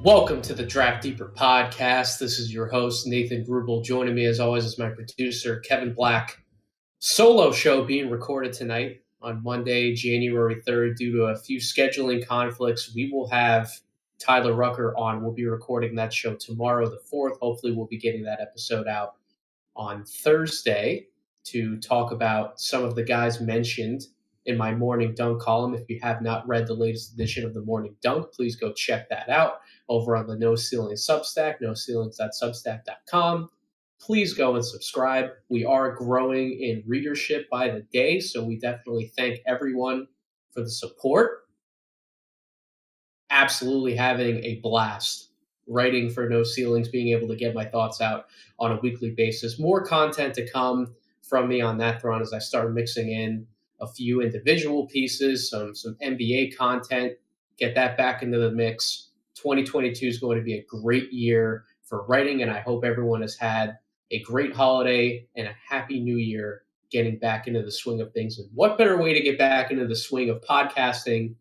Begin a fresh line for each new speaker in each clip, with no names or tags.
Welcome to the Draft Deeper podcast. This is your host, Nathan Grubel. Joining me, as always, is my producer, Kevin Black. Solo show being recorded tonight on Monday, January 3rd. Due to a few scheduling conflicts, we will have Tyler Rucker on. We'll be recording that show tomorrow, the 4th. Hopefully, we'll be getting that episode out on Thursday to talk about some of the guys mentioned in my Morning Dunk column. If you have not read the latest edition of the Morning Dunk, please go check that out over on the No Ceiling Substack, noceilings.substack.com. Please go and subscribe. We are growing in readership by the day, so we definitely thank everyone for the support. Absolutely having a blast writing for No Ceilings, being able to get my thoughts out on a weekly basis. More content to come from me on that front as I start mixing in a few individual pieces, some NBA content, get that back into the mix. 2022 is going to be a great year for writing, and I hope everyone has had a great holiday and a happy new year getting back into the swing of things. And what better way to get back into the swing of podcasting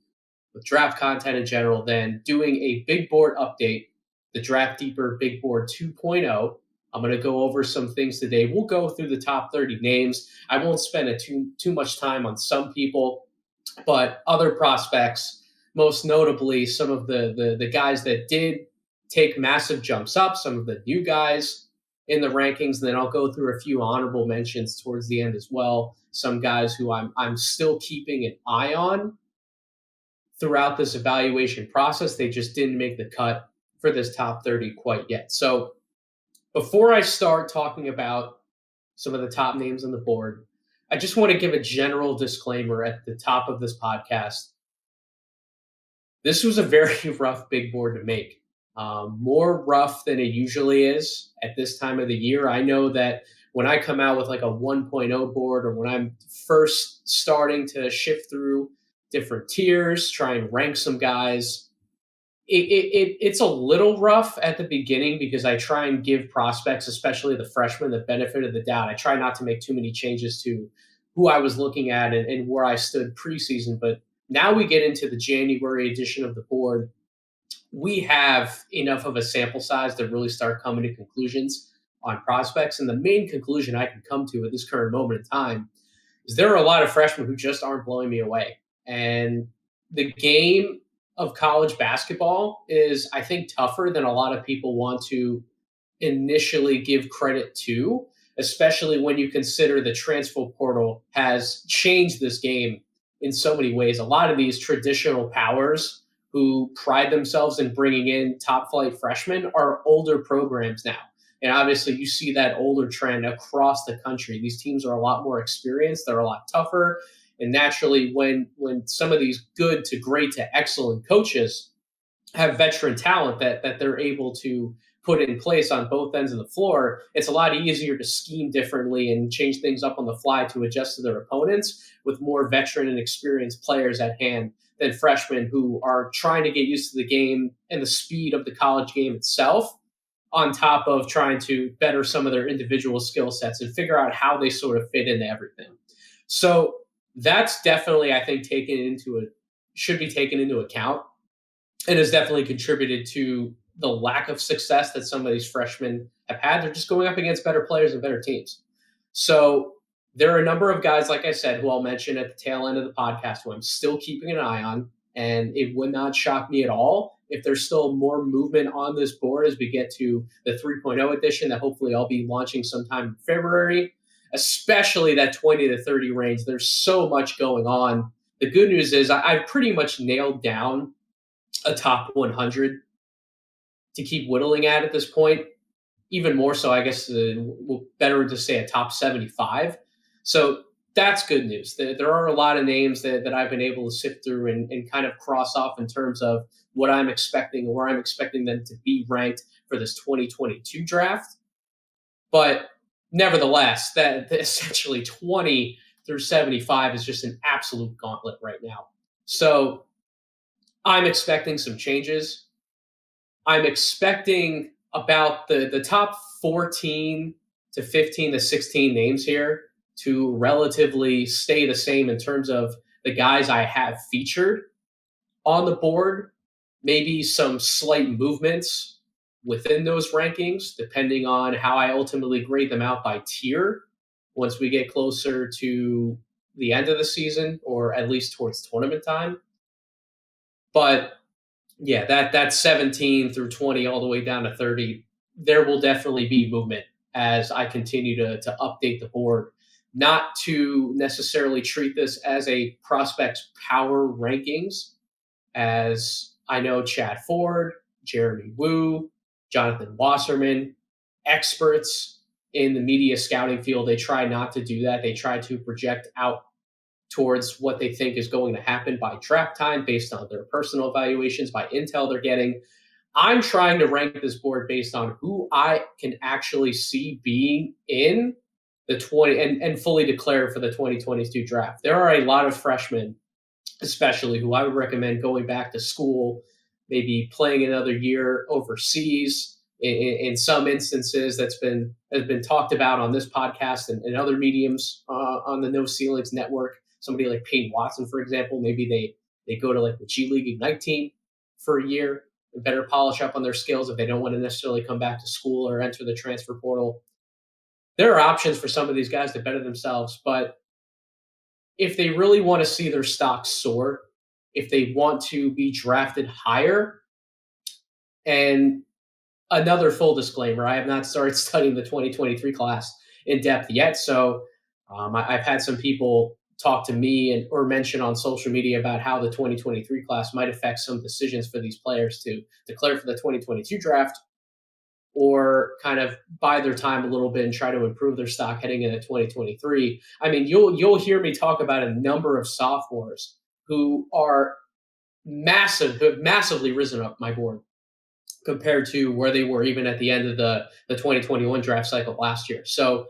with draft content in general than doing a big board update, the Draft Deeper Big Board 2.0. I'm going to go over some things today. We'll go through the top 30 names. I won't spend too much time on some people, but other prospects, most notably some of the guys that did take massive jumps up, some of the new guys in the rankings. And then I'll go through a few honorable mentions towards the end as well. Some guys who I'm still keeping an eye on throughout this evaluation process. They just didn't make the cut for this top 30 quite yet. So before I start talking about some of the top names on the board, I just want to give a general disclaimer at the top of this podcast. This was a very rough big board to make, more rough than it usually is at this time of the year. I know that when I come out with like a 1.0 board, or when I'm first starting to shift through different tiers, try and rank some guys, it's a little rough at the beginning because I try and give prospects, especially the freshmen, the benefit of the doubt. I try not to make too many changes to who I was looking at and where I stood preseason. But now we get into the January edition of the board. We have enough of a sample size to really start coming to conclusions on prospects. And the main conclusion I can come to at this current moment in time is there are a lot of freshmen who just aren't blowing me away. And the game of college basketball is, I think, tougher than a lot of people want to initially give credit to, especially when you consider the transfer portal has changed this game in so many ways. A lot of these traditional powers who pride themselves in bringing in top flight freshmen are older programs now. And obviously you see that older trend across the country. These teams are a lot more experienced. They're a lot tougher. And naturally, when some of these good to great to excellent coaches have veteran talent that they're able to put in place on both ends of the floor, it's a lot easier to scheme differently and change things up on the fly to adjust to their opponents with more veteran and experienced players at hand than freshmen who are trying to get used to the game and the speed of the college game itself, on top of trying to better some of their individual skill sets and figure out how they sort of fit into everything. So that's definitely, I think, should be taken into account, and has definitely contributed to the lack of success that some of these freshmen have had. They're just going up against better players and better teams. So there are a number of guys, like I said, who I'll mention at the tail end of the podcast, who I'm still keeping an eye on, and it would not shock me at all if there's still more movement on this board as we get to the 3.0 edition that hopefully I'll be launching sometime in February. Especially that 20 to 30 range. There's so much going on. The good news is I've pretty much nailed down a top 100 to keep whittling at this point. Even more so, I guess, better to say a top 75. So that's good news. There are a lot of names that I've been able to sift through and kind of cross off in terms of what I'm expecting and where I'm expecting them to be ranked for this 2022 draft. But nevertheless, that essentially 20 through 75 is just an absolute gauntlet right now. So I'm expecting some changes. I'm expecting about the top 14 to 15 to 16 names here to relatively stay the same in terms of the guys I have featured on the board maybe some slight movements within those rankings, depending on how I ultimately grade them out by tier once we get closer to the end of the season or at least towards tournament time. But yeah, that 17 through 20 all the way down to 30, there will definitely be movement as I continue to update the board. Not to necessarily treat this as a prospects power rankings, as I know Chad Ford, Jeremy Wu, Jonathan Wasserman, experts in the media scouting field, they try not to do that. They try to project out towards what they think is going to happen by draft time based on their personal evaluations, by intel they're getting. I'm trying to rank this board based on who I can actually see being in the 20 and fully declared for the 2022 draft. There are a lot of freshmen, especially, who I would recommend going back to school, maybe playing another year overseas. In some instances, has been talked about on this podcast and other mediums on the No Ceilings Network. Somebody like Peyton Watson, for example, maybe they go to like the G League Ignite team for a year and better polish up on their skills if they don't want to necessarily come back to school or enter the transfer portal. There are options for some of these guys to better themselves, but if they really want to see their stock soar, if they want to be drafted higher, and another full disclaimer, I have not started studying the 2023 class in depth yet. So I've had some people talk to me or mention on social media about how the 2023 class might affect some decisions for these players to declare for the 2022 draft or kind of buy their time a little bit and try to improve their stock heading into 2023. I mean, you'll hear me talk about a number of sophomores who are who have massively risen up my board compared to where they were even at the end of the 2021 draft cycle last year. So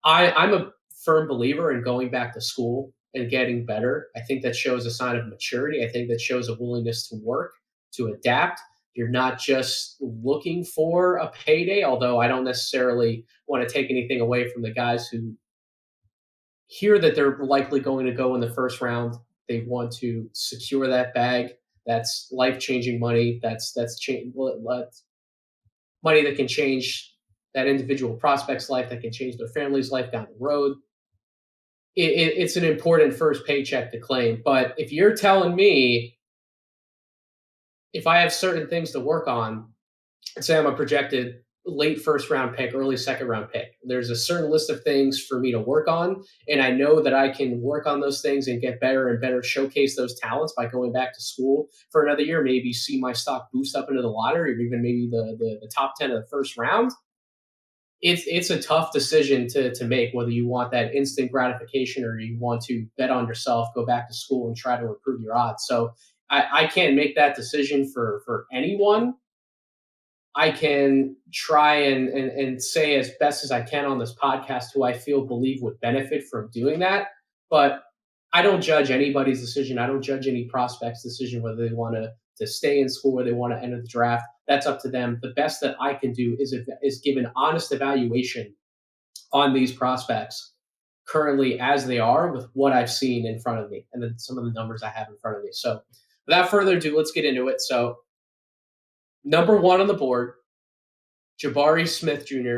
I'm a firm believer in going back to school and getting better. I think that shows a sign of maturity. I think that shows a willingness to work, to adapt. You're not just looking for a payday, although I don't necessarily want to take anything away from the guys who hear that they're likely going to go in the first round. They want to secure that bag. That's life-changing money. That's money that can change that individual prospect's life, that can change their family's life down the road. It's an important first paycheck to claim. But if you're telling me if I have certain things to work on, say I'm a projected late first round pick, early second round pick, there's a certain list of things for me to work on. And I know that I can work on those things and get better and better showcase those talents by going back to school for another year, maybe see my stock boost up into the lottery or even maybe the top 10 of the first round. It's a tough decision to make, whether you want that instant gratification or you want to bet on yourself, go back to school and try to improve your odds. So I can't make that decision for anyone. I can try and say as best as I can on this podcast who I believe would benefit from doing that. But I don't judge anybody's decision. I don't judge any prospect's decision whether they want to stay in school or they want to enter the draft. That's up to them. The best that I can do is give an honest evaluation on these prospects currently as they are with what I've seen in front of me and then some of the numbers I have in front of me. So without further ado, let's get into it. So number one on the board, Jabari Smith Jr.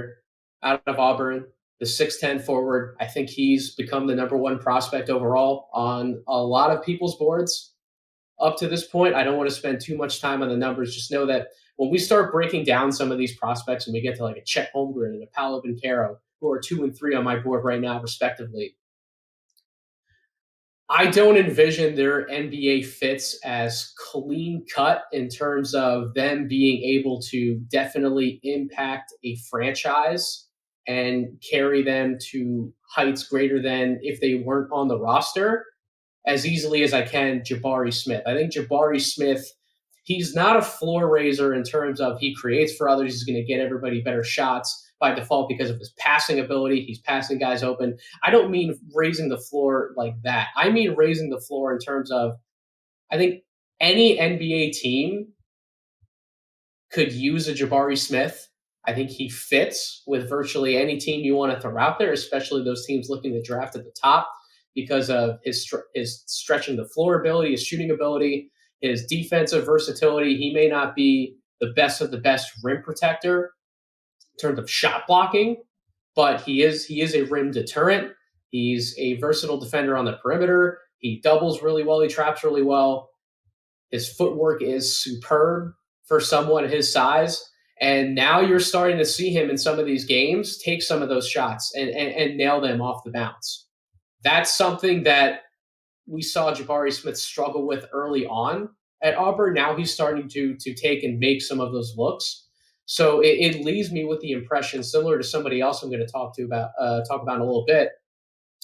out of Auburn, the 6'10 forward. I think he's become the number one prospect overall on a lot of people's boards up to this point. I don't want to spend too much time on the numbers. Just know that when we start breaking down some of these prospects and we get to like a Chet Holmgren and a Paulo Bencaro, who are 2 and 3 on my board right now, respectively, I don't envision their NBA fits as clean cut in terms of them being able to definitely impact a franchise and carry them to heights greater than if they weren't on the roster as easily as I can Jabari Smith. I think Jabari Smith, he's not a floor raiser in terms of he creates for others. He's going to get everybody better shots by default because of his passing ability. He's passing guys open. I don't mean raising the floor like that. I mean raising the floor in terms of I think any NBA team could use a Jabari Smith. I think he fits with virtually any team you want to throw out there, especially those teams looking to draft at the top because of his stretching the floor ability, his shooting ability, his defensive versatility. He may not be the best of the best rim protector in terms of shot blocking, but he is a rim deterrent. He's a versatile defender on the perimeter. He doubles really well. He traps really well. His footwork is superb for someone his size. And now you're starting to see him in some of these games take some of those shots and nail them off the bounce. That's something that we saw Jabari Smith struggle with early on at Auburn. Now he's starting to take and make some of those looks. So it leaves me with the impression, similar to somebody else I'm going to talk about in a little bit,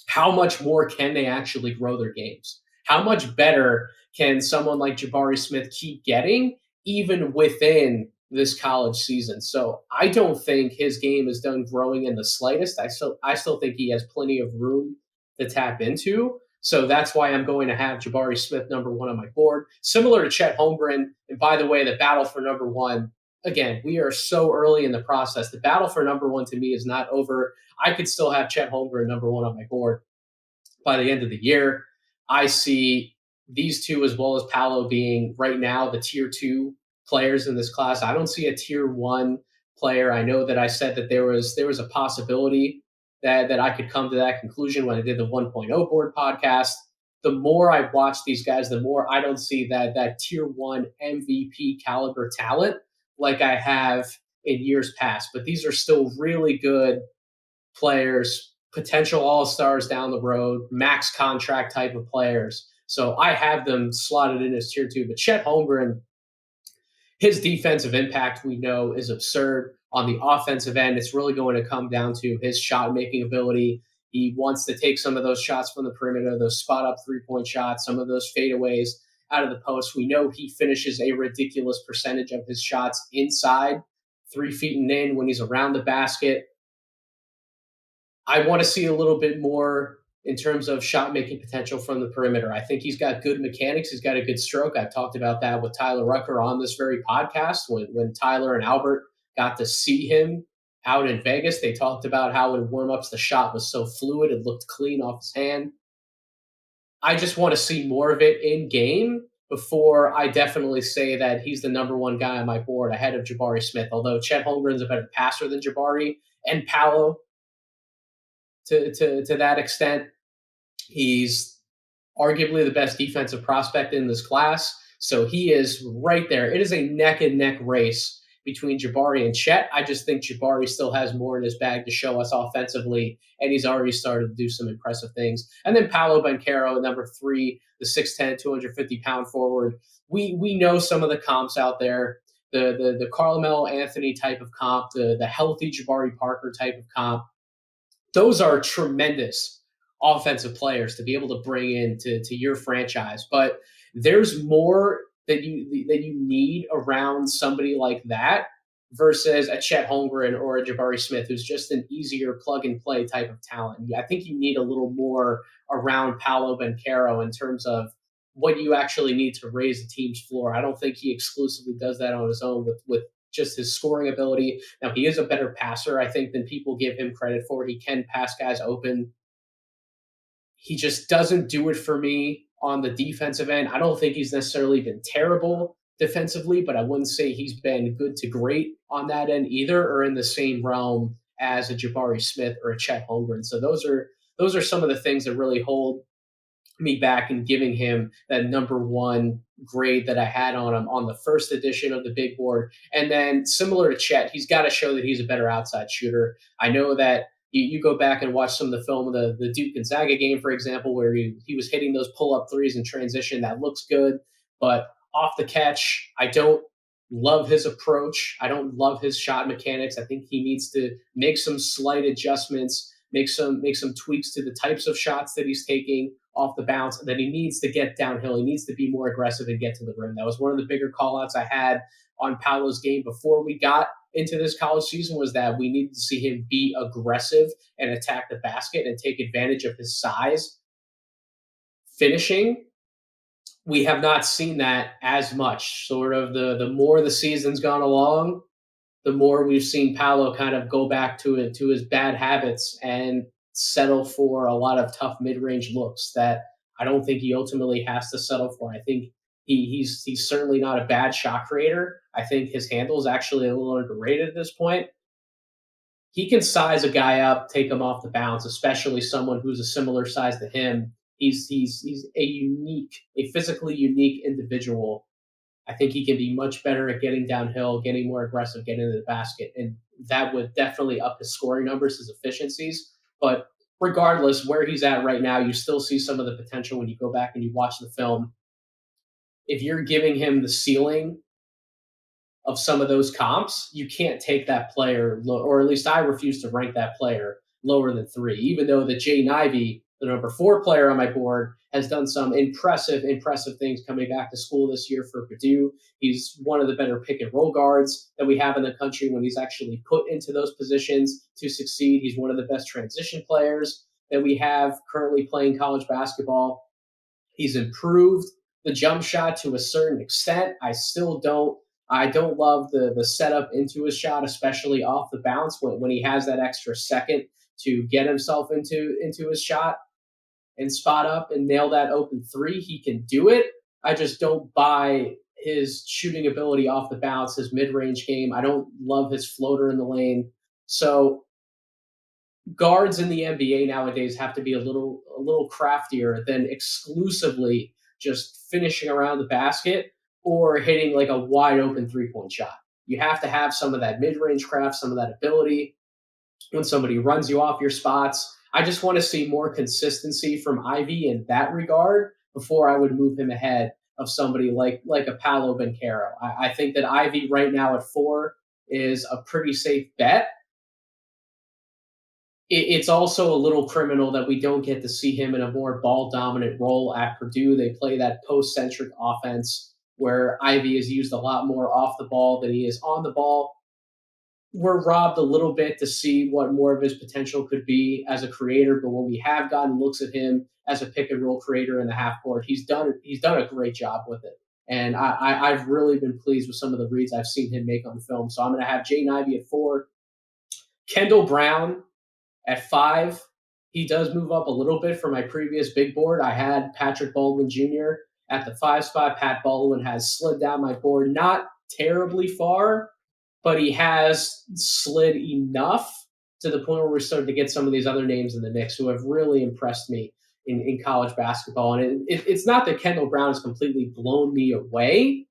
how much more can they actually grow their games? How much better can someone like Jabari Smith keep getting, even within this college season? So I don't think his game is done growing in the slightest. I still think he has plenty of room to tap into. So that's why I'm going to have Jabari Smith number one on my board, similar to Chet Holmgren. And by the way, the battle for number one, again, we are so early in the process. The battle for number one to me is not over. I could still have Chet Holmgren number one on my board by the end of the year. I see these two, as well as Paulo, being right now the tier two players in this class. I don't see a tier one player. I know that I said that there was a possibility that I could come to that conclusion when I did the 1.0 board podcast. The more I watch these guys, the more I don't see that tier one MVP caliber talent like I have in years past. But these are still really good players, potential all-stars down the road, max contract type of players. So I have them slotted in as tier two. But Chet Holmgren, his defensive impact, we know, is absurd. On the offensive end, it's really going to come down to his shot-making ability. He wants to take some of those shots from the perimeter, those spot-up three-point shots, some of those fadeaways out of the post. We know he finishes a ridiculous percentage of his shots inside, 3 feet and in when he's around the basket. I want to see a little bit more in terms of shot-making potential from the perimeter. I think he's got good mechanics. He's got a good stroke. I've talked about that with Tyler Rucker on this very podcast. When Tyler and Albert got to see him out in Vegas, they talked about how in warm-ups the shot was so fluid, it looked clean off his hand. I just want to see more of it in game before I definitely say that he's the number one guy on my board ahead of Jabari Smith, although Chet Holmgren's a better passer than Jabari and Paulo to that extent. He's arguably the best defensive prospect in this class, so he is right there. It is a neck-and-neck race between Jabari and Chet. I just think Jabari still has more in his bag to show us offensively, and he's already started to do some impressive things. And then Paulo Bencaro, number three, the 6'10", 250-pound forward. We know some of the comps out there, the Carmelo Anthony type of comp, the healthy Jabari Parker type of comp. Those are tremendous offensive players to be able to bring into your franchise. But there's more that you need around somebody like that versus a Chet Holmgren or a Jabari Smith, who's just an easier plug-and-play type of talent. I think you need a little more around Paulo Bencaro in terms of what you actually need to raise the team's floor. I don't think he exclusively does that on his own with just his scoring ability. Now, he is a better passer, I think, than people give him credit for. He can pass guys open. He just doesn't do it for me on the defensive end. I don't think he's necessarily been terrible defensively, but I wouldn't say he's been good to great on that end either, or in the same realm as a Jabari Smith or a Chet Holmgren. So those are some of the things that really hold me back in giving him that number one grade that I had on him on the first edition of the big board. And then similar to Chet, he's got to show that he's a better outside shooter. I know that you go back and watch some of the film of the Duke Gonzaga game, for example, where he was hitting those pull-up threes in transition. That looks good, but off the catch, I don't love his approach. I don't love his shot mechanics. I think he needs to make some slight adjustments, make some tweaks to the types of shots that he's taking off the bounce, and then he needs to get downhill. He needs to be more aggressive and get to the rim. That was one of the bigger call-outs I had on Paulo's game before we got into this college season, was that we needed to see him be aggressive and attack the basket and take advantage of his size. Finishing, we have not seen that as much. Sort of the more the season's gone along, the more we've seen Paulo kind of go back to his bad habits and settle for a lot of tough mid-range looks that I don't think he ultimately has to settle for. I think He's certainly not a bad shot creator. I think his handle is actually a little underrated at this point. He can size a guy up, take him off the bounce, especially someone who's a similar size to him. He's a physically unique individual. I think he can be much better at getting downhill, getting more aggressive, getting into the basket, and that would definitely up his scoring numbers, his efficiencies. But regardless, where he's at right now, you still see some of the potential when you go back and you watch the film. If you're giving him the ceiling of some of those comps, you can't take that player, or at least I refuse to rank that player lower than 3, even though the Jaden Ivey, the number 4 player on my board, has done some impressive things coming back to school this year for Purdue. He's one of the better pick and roll guards that we have in the country when he's actually put into those positions to succeed. He's one of the best transition players that we have currently playing college basketball. He's improved the jump shot to a certain extent. I don't love the setup into his shot, especially off the bounce when he has that extra second to get himself into his shot and spot up and nail that open 3. He can do it. I just don't buy his shooting ability off the bounce, his mid-range game. I don't love his floater in the lane. So guards in the NBA nowadays have to be a little craftier than exclusively just finishing around the basket or hitting like a wide open 3-point shot. You have to have some of that mid-range craft, some of that ability when somebody runs you off your spots. I just want to see more consistency from Ivy in that regard before I would move him ahead of somebody like a Paulo Bencaro. I think that Ivy right now at 4 is a pretty safe bet. It's also a little criminal that we don't get to see him in a more ball dominant role at Purdue. They play that post centric offense where Ivy is used a lot more off the ball than he is on the ball. We're robbed a little bit to see what more of his potential could be as a creator, but when we have gotten looks at him as a pick and roll creator in the half court, he's done a great job with it. And I've really been pleased with some of the reads I've seen him make on film. So I'm going to have Jaden Ivey at 4, Kendall Brown at 5. He does move up a little bit from my previous big board. I had Patrick Baldwin Jr. at the 5 spot. Pat Baldwin has slid down my board, not terribly far, but he has slid enough to the point where we're starting to get some of these other names in the mix who have really impressed me in college basketball. And it's not that Kendall Brown has completely blown me away,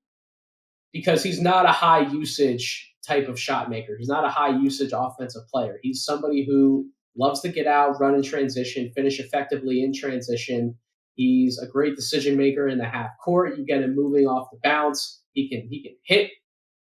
because he's not a high usage type of shot maker. He's not a high usage offensive player. He's somebody who loves to get out, run in transition, finish effectively in transition. He's a great decision maker in the half court. You get him moving off the bounce. He can hit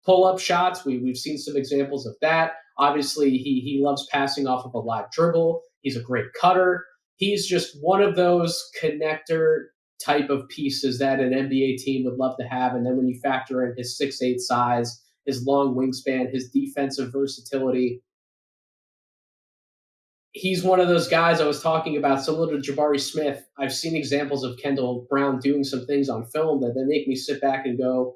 pull-up shots. We've seen some examples of that. Obviously, he loves passing off of a live dribble. He's a great cutter. He's just one of those connector type of pieces that an NBA team would love to have. And then when you factor in his 6'8" size, his long wingspan, his defensive versatility, he's one of those guys I was talking about, similar to Jabari Smith. I've seen examples of Kendall Brown doing some things on film that make me sit back and go,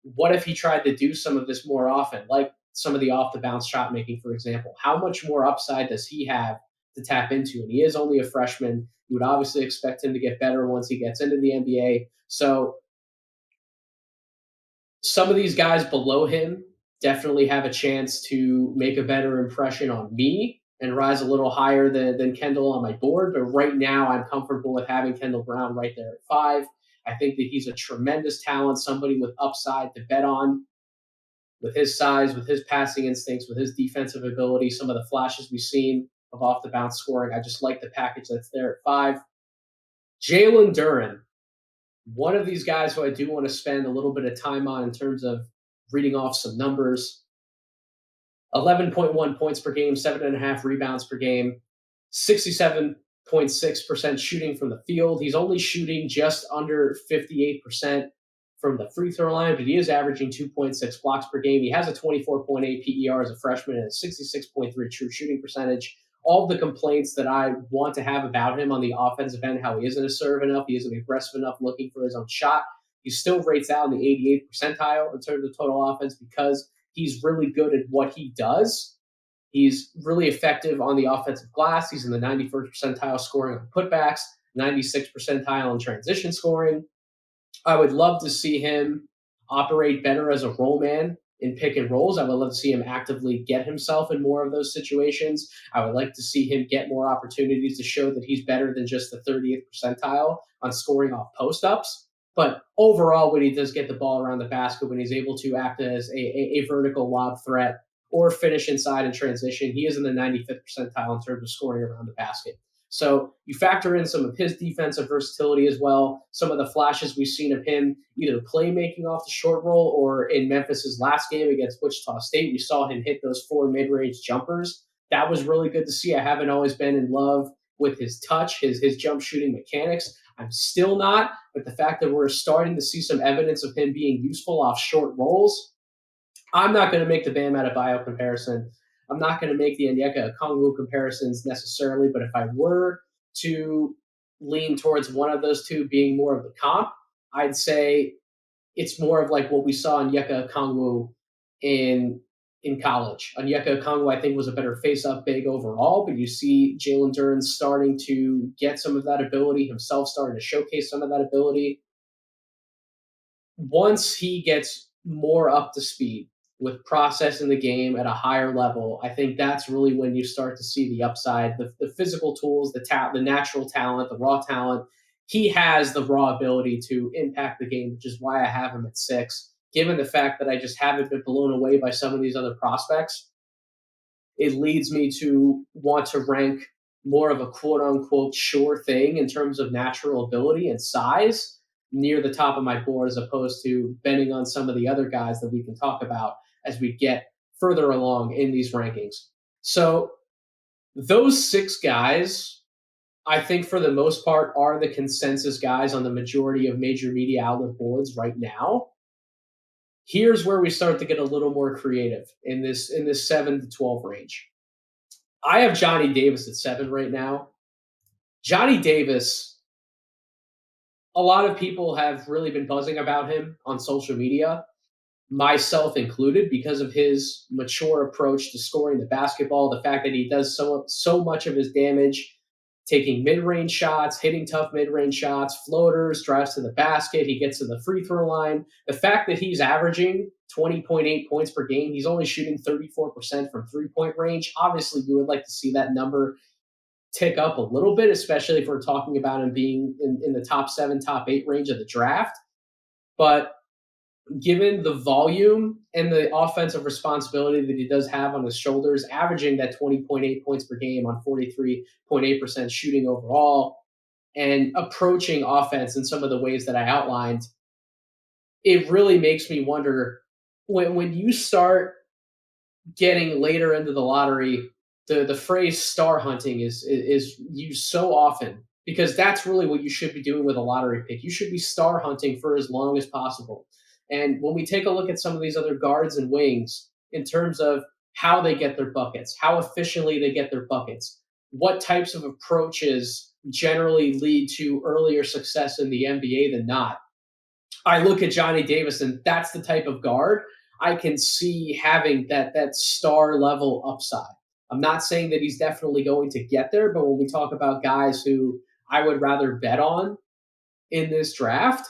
what if he tried to do some of this more often, like some of the off-the-bounce shot making, for example? How much more upside does he have to tap into? And he is only a freshman. You would obviously expect him to get better once he gets into the NBA. So some of these guys below him definitely have a chance to make a better impression on me and rise a little higher than Kendall on my board. But right now, I'm comfortable with having Kendall Brown right there at 5. I think that he's a tremendous talent, somebody with upside to bet on, with his size, with his passing instincts, with his defensive ability, some of the flashes we've seen of off-the-bounce scoring. I just like the package that's there at 5. Jaylen Durham, one of these guys who I do want to spend a little bit of time on in terms of reading off some numbers. 11.1 points per game, 7.5 rebounds per game, 67.6% shooting from the field. He's only shooting just under 58% from the free throw line, but he is averaging 2.6 blocks per game. He has a 24.8 PER as a freshman and a 66.3 true shooting percentage. All the complaints that I want to have about him on the offensive end, how he isn't assertive enough, he isn't aggressive enough looking for his own shot, he still rates out in the 88th percentile in terms of total offense because he's really good at what he does. He's really effective on the offensive glass. He's in the 91st percentile scoring on putbacks, 96th percentile in transition scoring. I would love to see him operate better as a role man in pick and rolls. I would love to see him actively get himself in more of those situations. I would like to see him get more opportunities to show that he's better than just the 30th percentile on scoring off post ups. But overall, when he does get the ball around the basket, when he's able to act as a vertical lob threat or finish inside in transition, he is in the 95th percentile in terms of scoring around the basket. So you factor in some of his defensive versatility as well, some of the flashes we've seen of him either playmaking off the short roll or in Memphis's last game against Wichita State, we saw him hit those 4 mid-range jumpers. That was really good to see. I haven't always been in love with his touch, his jump shooting mechanics. I'm still not, but the fact that we're starting to see some evidence of him being useful off short rolls, I'm not going to make the Bam Adebayo comparison. I'm not going to make the Onyeka Okongwu comparisons necessarily, but if I were to lean towards one of those two being more of the comp, I'd say it's more of like what we saw in Onyeka Okongwu in college. Onyeka Okongwu, I think, was a better face-up big overall, but you see Jaylen Durham starting to get some of that ability, himself starting to showcase some of that ability. Once he gets more up to speed with processing the game at a higher level, I think that's really when you start to see the upside, the physical tools, the natural talent, the raw talent. He has the raw ability to impact the game, which is why I have him at 6. Given the fact that I just haven't been blown away by some of these other prospects, it leads me to want to rank more of a quote unquote sure thing in terms of natural ability and size near the top of my board as opposed to betting on some of the other guys that we can talk about as we get further along in these rankings. So those 6 guys, I think for the most part, are the consensus guys on the majority of major media outlet boards right now. Here's where we start to get a little more creative in this 7 to 12 range. I have Johnny Davis at 7 right now. Johnny Davis, a lot of people have really been buzzing about him on social media, myself included, because of his mature approach to scoring the basketball, the fact that he does so much of his damage taking mid-range shots, hitting tough mid-range shots, floaters, drives to the basket, he gets to the free throw line. The fact that he's averaging 20.8 points per game, he's only shooting 34% from three-point range. Obviously, you would like to see that number tick up a little bit, especially if we're talking about him being in the top 7, top 8 range of the draft. But given the volume and the offensive responsibility that he does have on his shoulders, averaging that 20.8 points per game on 43.8% shooting overall, and approaching offense in some of the ways that I outlined, it really makes me wonder when you start getting later into the lottery, the phrase star hunting is used so often because that's really what you should be doing with a lottery pick. You should be star hunting for as long as possible. And when we take a look at some of these other guards and wings in terms of how they get their buckets, how efficiently they get their buckets, what types of approaches generally lead to earlier success in the NBA than not, I look at Johnny Davis, and that's the type of guard I can see having that star level upside. I'm not saying that he's definitely going to get there, but when we talk about guys who I would rather bet on in this draft,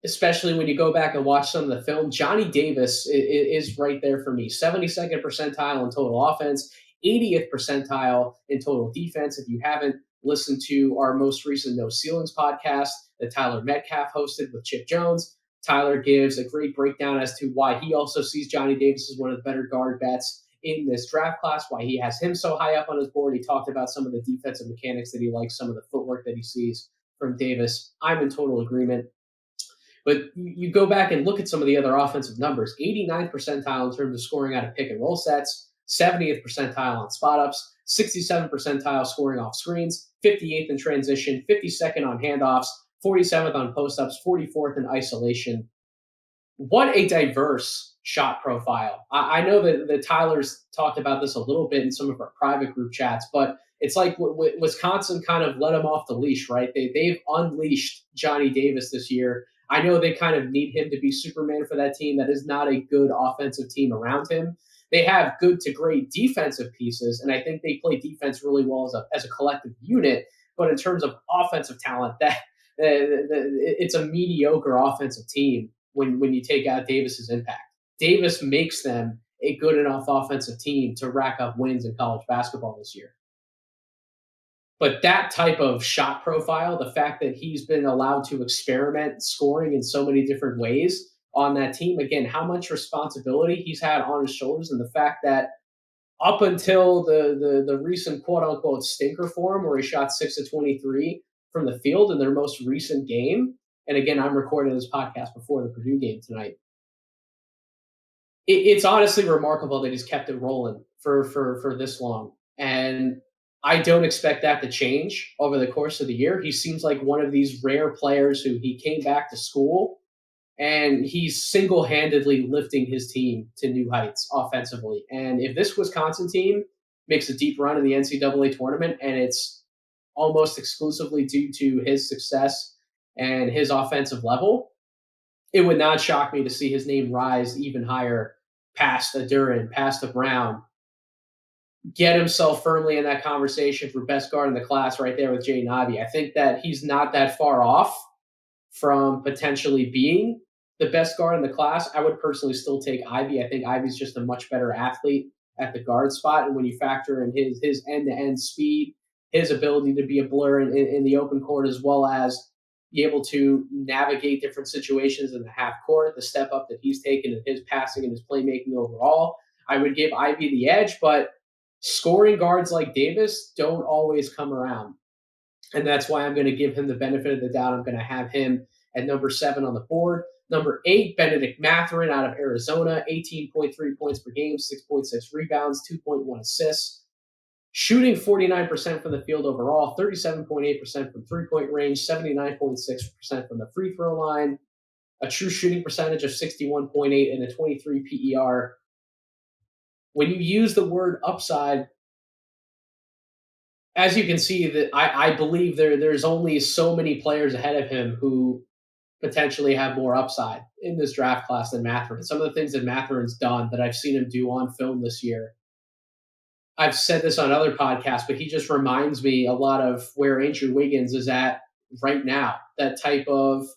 especially when you go back and watch some of the film, Johnny Davis is right there for me. 72nd percentile in total offense, 80th percentile in total defense. If you haven't listened to our most recent No Ceilings podcast that Tyler Metcalf hosted with Chip Jones, Tyler gives a great breakdown as to why he also sees Johnny Davis as one of the better guard bets in this draft class, why he has him so high up on his board. He talked about some of the defensive mechanics that he likes, some of the footwork that he sees from Davis. I'm in total agreement. But you go back and look at some of the other offensive numbers. 89th percentile in terms of scoring out of pick and roll sets, 70th percentile on spot ups, 67th percentile scoring off screens, 58th in transition, 52nd on handoffs, 47th on post ups, 44th in isolation. What a diverse shot profile. I know that Tyler's talked about this a little bit in some of our private group chats, but it's like Wisconsin kind of let him off the leash, right? They've unleashed Johnny Davis this year. I know they kind of need him to be Superman for that team. That is not a good offensive team around him. They have good to great defensive pieces, and I think they play defense really well as a collective unit. But in terms of offensive talent, that It's a mediocre offensive team when you take out Davis's impact. Davis makes them a good enough offensive team to rack up wins in college basketball this year. But that type of shot profile, the fact that he's been allowed to experiment scoring in so many different ways on that team, again, how much responsibility he's had on his shoulders, and the fact that up until the recent quote unquote stinker form where he shot 6 of 23 from the field in their most recent game. And again, I'm recording this podcast before the Purdue game tonight. It's honestly remarkable that he's kept it rolling for this long. And I don't expect that to change over the course of the year. He seems like one of these rare players who he came back to school and he's single-handedly lifting his team to new heights offensively. And if this Wisconsin team makes a deep run in the NCAA tournament and it's almost exclusively due to his success and his offensive level, it would not shock me to see his name rise even higher past a Durham, past a Brown, get himself firmly in that conversation for best guard in the class right there with Jaden Ivey. I think that he's not that far off from potentially being the best guard in the class. I would personally still take Ivey. I think Ivey's just a much better athlete at the guard spot. And when you factor in his end-to-end speed, his ability to be a blur in the open court, as well as be able to navigate different situations in the half court, the step up that he's taken in his passing and his playmaking overall, I would give Ivey the edge. But scoring guards like Davis don't always come around. And that's why I'm going to give him the benefit of the doubt. I'm going to have him at number 7 on the board. Number 8, Benedict Matheran out of Arizona, 18.3 points per game, 6.6 rebounds, 2.1 assists. Shooting 49% from the field overall, 37.8% from three-point range, 79.6% from the free throw line, a true shooting percentage of 61.8 and a 23 PER. When you use the word upside, as you can see, that I believe there's only so many players ahead of him who potentially have more upside in this draft class than Matheran. Some of the things that Matheran's done that I've seen him do on film this year, I've said this on other podcasts, but he just reminds me a lot of where Andrew Wiggins is at right now. That type of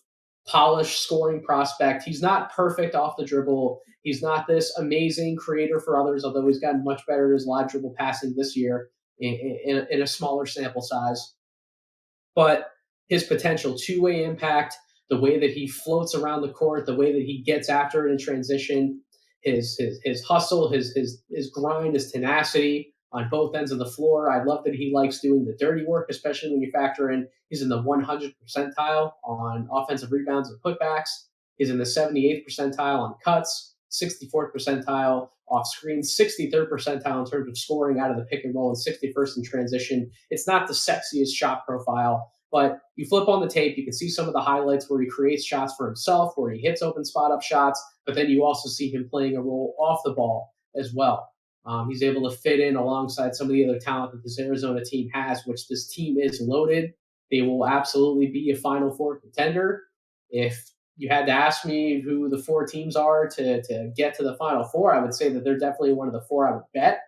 polished scoring prospect. He's not perfect off the dribble. He's not this amazing creator for others, although he's gotten much better at his live dribble passing this year in a smaller sample size. But his potential two-way impact, the way that he floats around the court, the way that he gets after it in transition, his hustle, his grind, his tenacity on both ends of the floor. I love that he likes doing the dirty work, especially when you factor in he's in the 100th percentile on offensive rebounds and putbacks. He's in the 78th percentile on cuts, 64th percentile off screen, 63rd percentile in terms of scoring out of the pick and roll, and 61st in transition. It's not the sexiest shot profile, but you flip on the tape, you can see some of the highlights where he creates shots for himself, where he hits open spot-up shots, but then you also see him playing a role off the ball as well. He's able to fit in alongside some of the other talent that this Arizona team has, which this team is loaded. They will absolutely be a Final Four contender. If you had to ask me who the 4 teams are to get to the Final Four, I would say that they're definitely one of the 4 I would bet.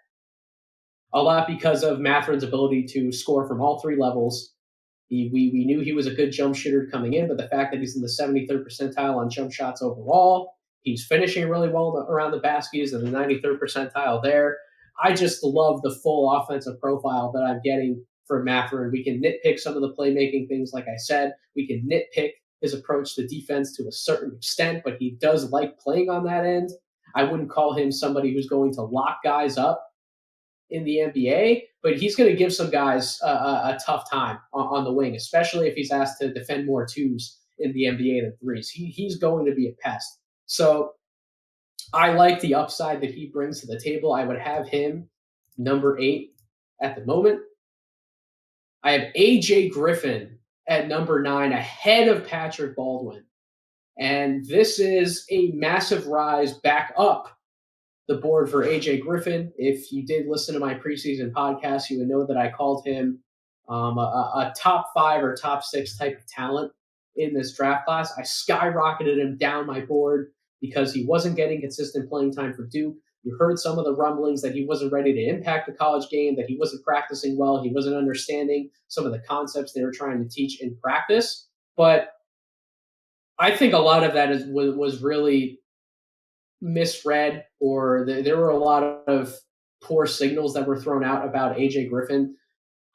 A lot because of Matheran's ability to score from all 3 levels. We knew he was a good jump shooter coming in, but the fact that he's in the 73rd percentile on jump shots overall, he's finishing really well around the basket, he's in the 93rd percentile there. I just love the full offensive profile that I'm getting from Matheran. We can nitpick some of the playmaking things, like I said. We can nitpick his approach to defense to a certain extent, but he does like playing on that end. I wouldn't call him somebody who's going to lock guys up in the NBA, but he's going to give some guys a tough time on the wing, especially if he's asked to defend more twos in the NBA than threes. He's going to be a pest. So I like the upside that he brings to the table. I would have him number 8 at the moment. I have AJ Griffin at number 9 ahead of Patrick Baldwin. And this is a massive rise back up the board for AJ Griffin. If you did listen to my preseason podcast, you would know that I called him a top 5 or top 6 type of talent in this draft class. I skyrocketed him down my board because he wasn't getting consistent playing time for Duke. You heard some of the rumblings that he wasn't ready to impact the college game, that he wasn't practicing well, he wasn't understanding some of the concepts they were trying to teach in practice. But I think a lot of that was really misread, or there were a lot of poor signals that were thrown out about AJ Griffin.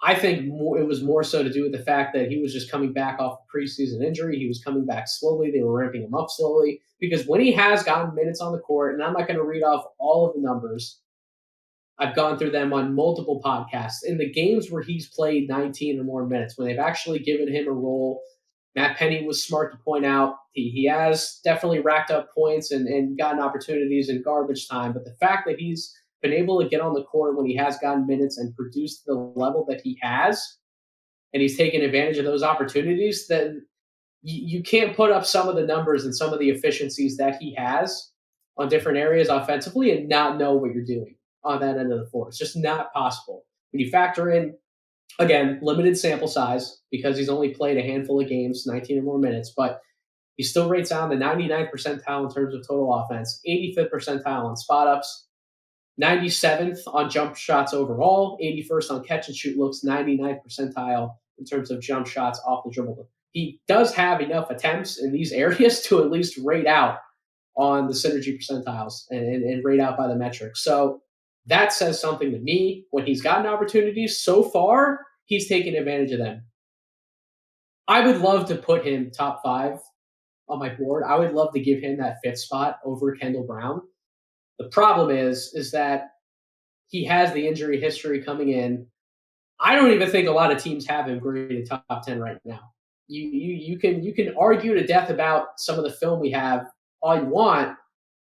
I think it was more so to do with the fact that he was just coming back off a preseason injury. He was coming back slowly. They were ramping him up slowly because when he has gotten minutes on the court, and I'm not going to read off all of the numbers, I've gone through them on multiple podcasts. In the games where he's played 19 or more minutes, when they've actually given him a role, Matt Penny was smart to point out he has definitely racked up points and gotten opportunities in garbage time. But the fact that he's been able to get on the court when he has gotten minutes and produced the level that he has, and he's taken advantage of those opportunities, then you can't put up some of the numbers and some of the efficiencies that he has on different areas offensively and not know what you're doing on that end of the floor. It's just not possible. When you factor in, again, limited sample size because he's only played a handful of games, 19 or more minutes, but he still rates out the 99th percentile in terms of total offense, 85th percentile on spot ups, 97th on jump shots overall, 81st on catch and shoot looks, 99th percentile in terms of jump shots off the dribble. He does have enough attempts in these areas to at least rate out on the synergy percentiles and rate out by the metrics. So that says something to me. When he's gotten opportunities so far, he's taken advantage of them. I would love to put him top 5 on my board. I would love to give him that 5th spot over Kendall Brown. The problem is that he has the injury history coming in. I don't even think a lot of teams have him graded top 10 right now. You can argue to death about some of the film we have all you want,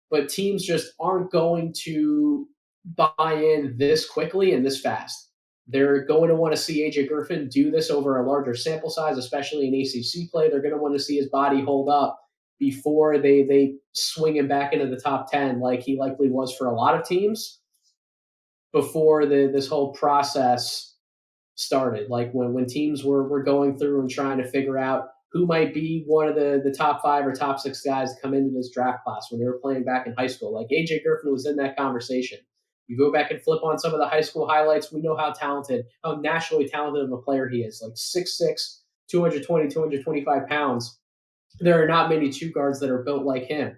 but teams just aren't going to buy in this quickly and this fast. They're going to want to see AJ Griffin do this over a larger sample size, especially in ACC play. They're going to want to see his body hold up before they swing him back into the top 10 like he likely was for a lot of teams before this whole process started. Like when teams were going through and trying to figure out who might be one of the top 5 or top 6 guys to come into this draft class when they were playing back in high school. Like AJ Griffin was in that conversation. You go back and flip on some of the high school highlights, we know how talented, how nationally talented of a player he is. Like 6'6", 220, 225 pounds. There are not many 2 guards that are built like him.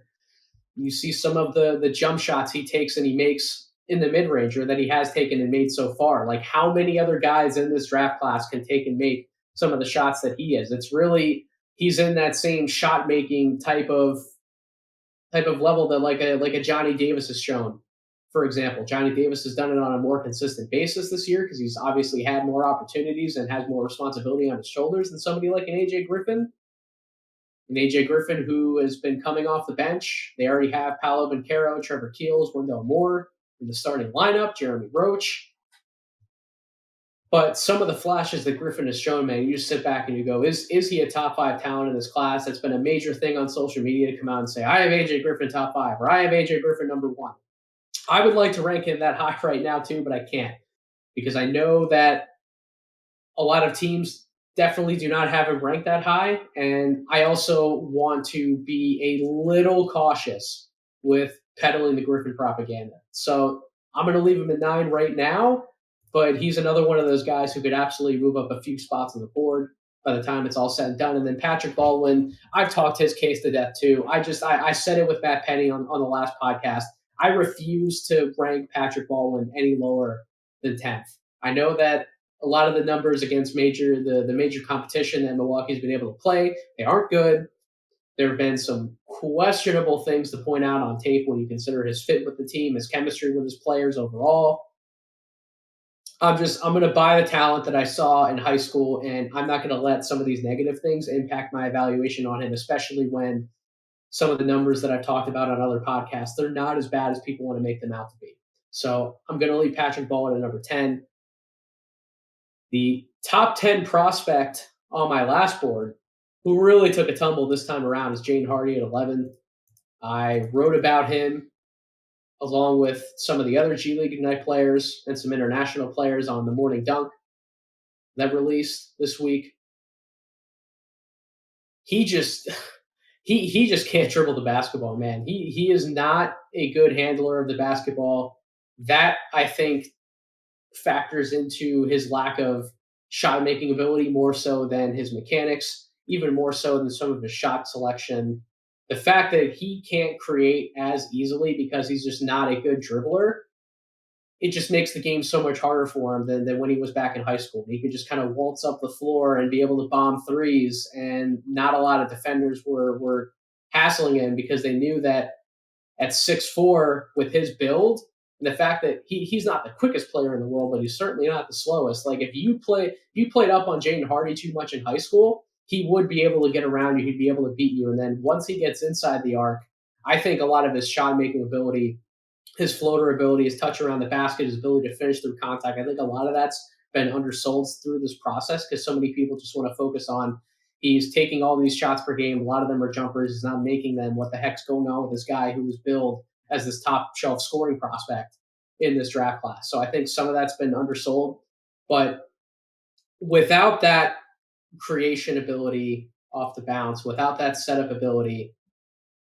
You see some of the jump shots he takes and he makes in the mid-range, or that he has taken and made so far. Like how many other guys in this draft class can take and make some of the shots that he is? It's really, he's in that same shot making type of level that like a Johnny Davis has shown. For example, Johnny Davis has done it on a more consistent basis this year because he's obviously had more opportunities and has more responsibility on his shoulders than somebody like an AJ Griffin. An AJ Griffin who has been coming off the bench. They already have Paulo Bencaro, Trevor Keels, Wendell Moore in the starting lineup, Jeremy Roach. But some of the flashes that Griffin has shown, man, you just sit back and you go, is he a top 5 talent in this class? That's been a major thing on social media to come out and say, I have AJ Griffin top 5, or I have AJ Griffin number 1. I would like to rank him that high right now too, but I can't because I know that a lot of teams definitely do not have him ranked that high. And I also want to be a little cautious with peddling the Griffin propaganda. So I'm going to leave him at 9 right now, but he's another one of those guys who could absolutely move up a few spots on the board by the time it's all said and done. And then Patrick Baldwin, I've talked his case to death too. I said it with Matt Penny on the last podcast. I refuse to rank Patrick Baldwin any lower than 10th. I know that a lot of the numbers against the major competition that Milwaukee's been able to play, they aren't good. There have been some questionable things to point out on tape when you consider his fit with the team, his chemistry with his players overall. I'm going to buy the talent that I saw in high school, and I'm not going to let some of these negative things impact my evaluation on him, especially when some of the numbers that I've talked about on other podcasts, they're not as bad as people want to make them out to be. So I'm going to leave Patrick Baldwin at number 10. The top 10 prospect on my last board, who really took a tumble this time around, is Jaden Hardy at 11. I wrote about him along with some of the other G League Ignite players and some international players on the Morning Dunk that released this week. He just can't dribble the basketball, man. He is not a good handler of the basketball. That, I think, factors into his lack of shot-making ability more so than his mechanics. even more so than some of his shot selection. The fact that he can't create as easily because he's just not a good dribbler, it just makes the game so much harder for him than when he was back in high school. He could just kind of waltz up the floor and be able to bomb threes, and not a lot of defenders were hassling him because they knew that at 6'4" with his build and the fact that he's not the quickest player in the world, but he's certainly not the slowest. Like if you played up on Jaden Hardy too much in high school, he would be able to get around you. He'd be able to beat you. And then once he gets inside the arc, I think a lot of his shot making ability, his floater ability, his touch around the basket, his ability to finish through contact, I think a lot of that's been undersold through this process because so many people just want to focus on he's taking all these shots per game. A lot of them are jumpers. He's not making them. What the heck's going on with this guy who was billed as this top shelf scoring prospect in this draft class? So I think some of that's been undersold. But without that creation ability off the bounce, without that setup ability,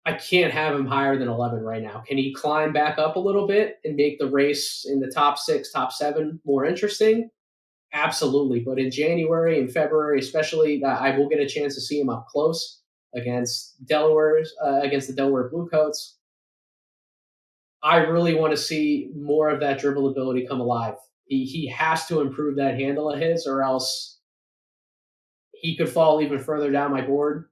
I can't have him higher than 11 right now. Can he climb back up a little bit and make the race in the top 6, top 7 more interesting? Absolutely. But in January and February, especially, I will get a chance to see him up close against against the Delaware Bluecoats. I really want to see more of that dribble ability come alive. He has to improve that handle of his, or else he could fall even further down my board.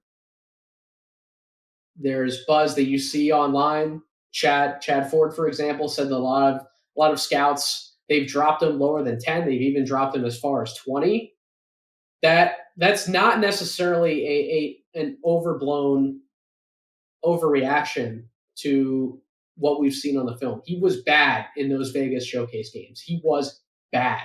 There's buzz that you see online. Chad Ford, for example, said that a lot of scouts, they've dropped him lower than 10. They've even dropped him as far as 20. That's not necessarily an overblown overreaction to what we've seen on the film. He was bad in those Vegas showcase games. He was bad.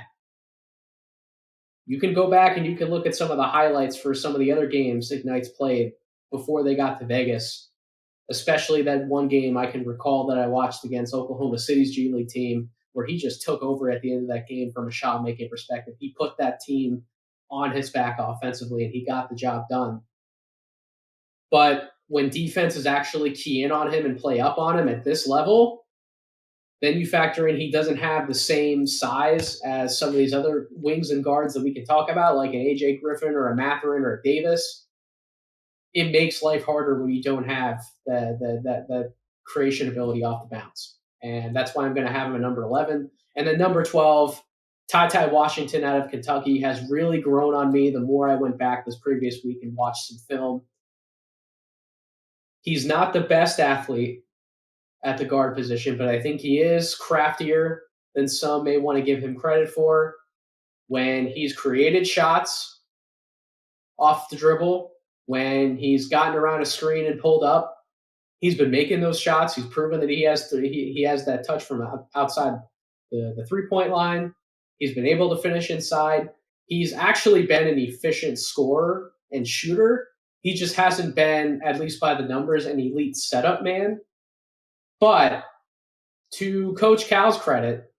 You can go back and you can look at some of the highlights for some of the other games Ignite's played before they got to Vegas, especially that one game I can recall that I watched against Oklahoma City's G League team, where he just took over at the end of that game from a shot-making perspective. He put that team on his back offensively, and he got the job done. But when defenses actually key in on him and play up on him at this level, then you factor in he doesn't have the same size as some of these other wings and guards that we can talk about, like an A.J. Griffin or a Matheran or a Davis. It makes life harder when you don't have the creation ability off the bounce. And that's why I'm going to have him at number 11. And then number 12, Ty Washington out of Kentucky has really grown on me the more I went back this previous week and watched some film. He's not the best athlete at the guard position, but I think he is craftier than some may want to give him credit for. When he's created shots off the dribble, when he's gotten around a screen and pulled up, he's been making those shots. He's proven that he has that touch from outside the three-point line. He's been able to finish inside. He's actually been an efficient scorer and shooter. He just hasn't been, at least by the numbers, an elite setup man. But to Coach Cal's credit,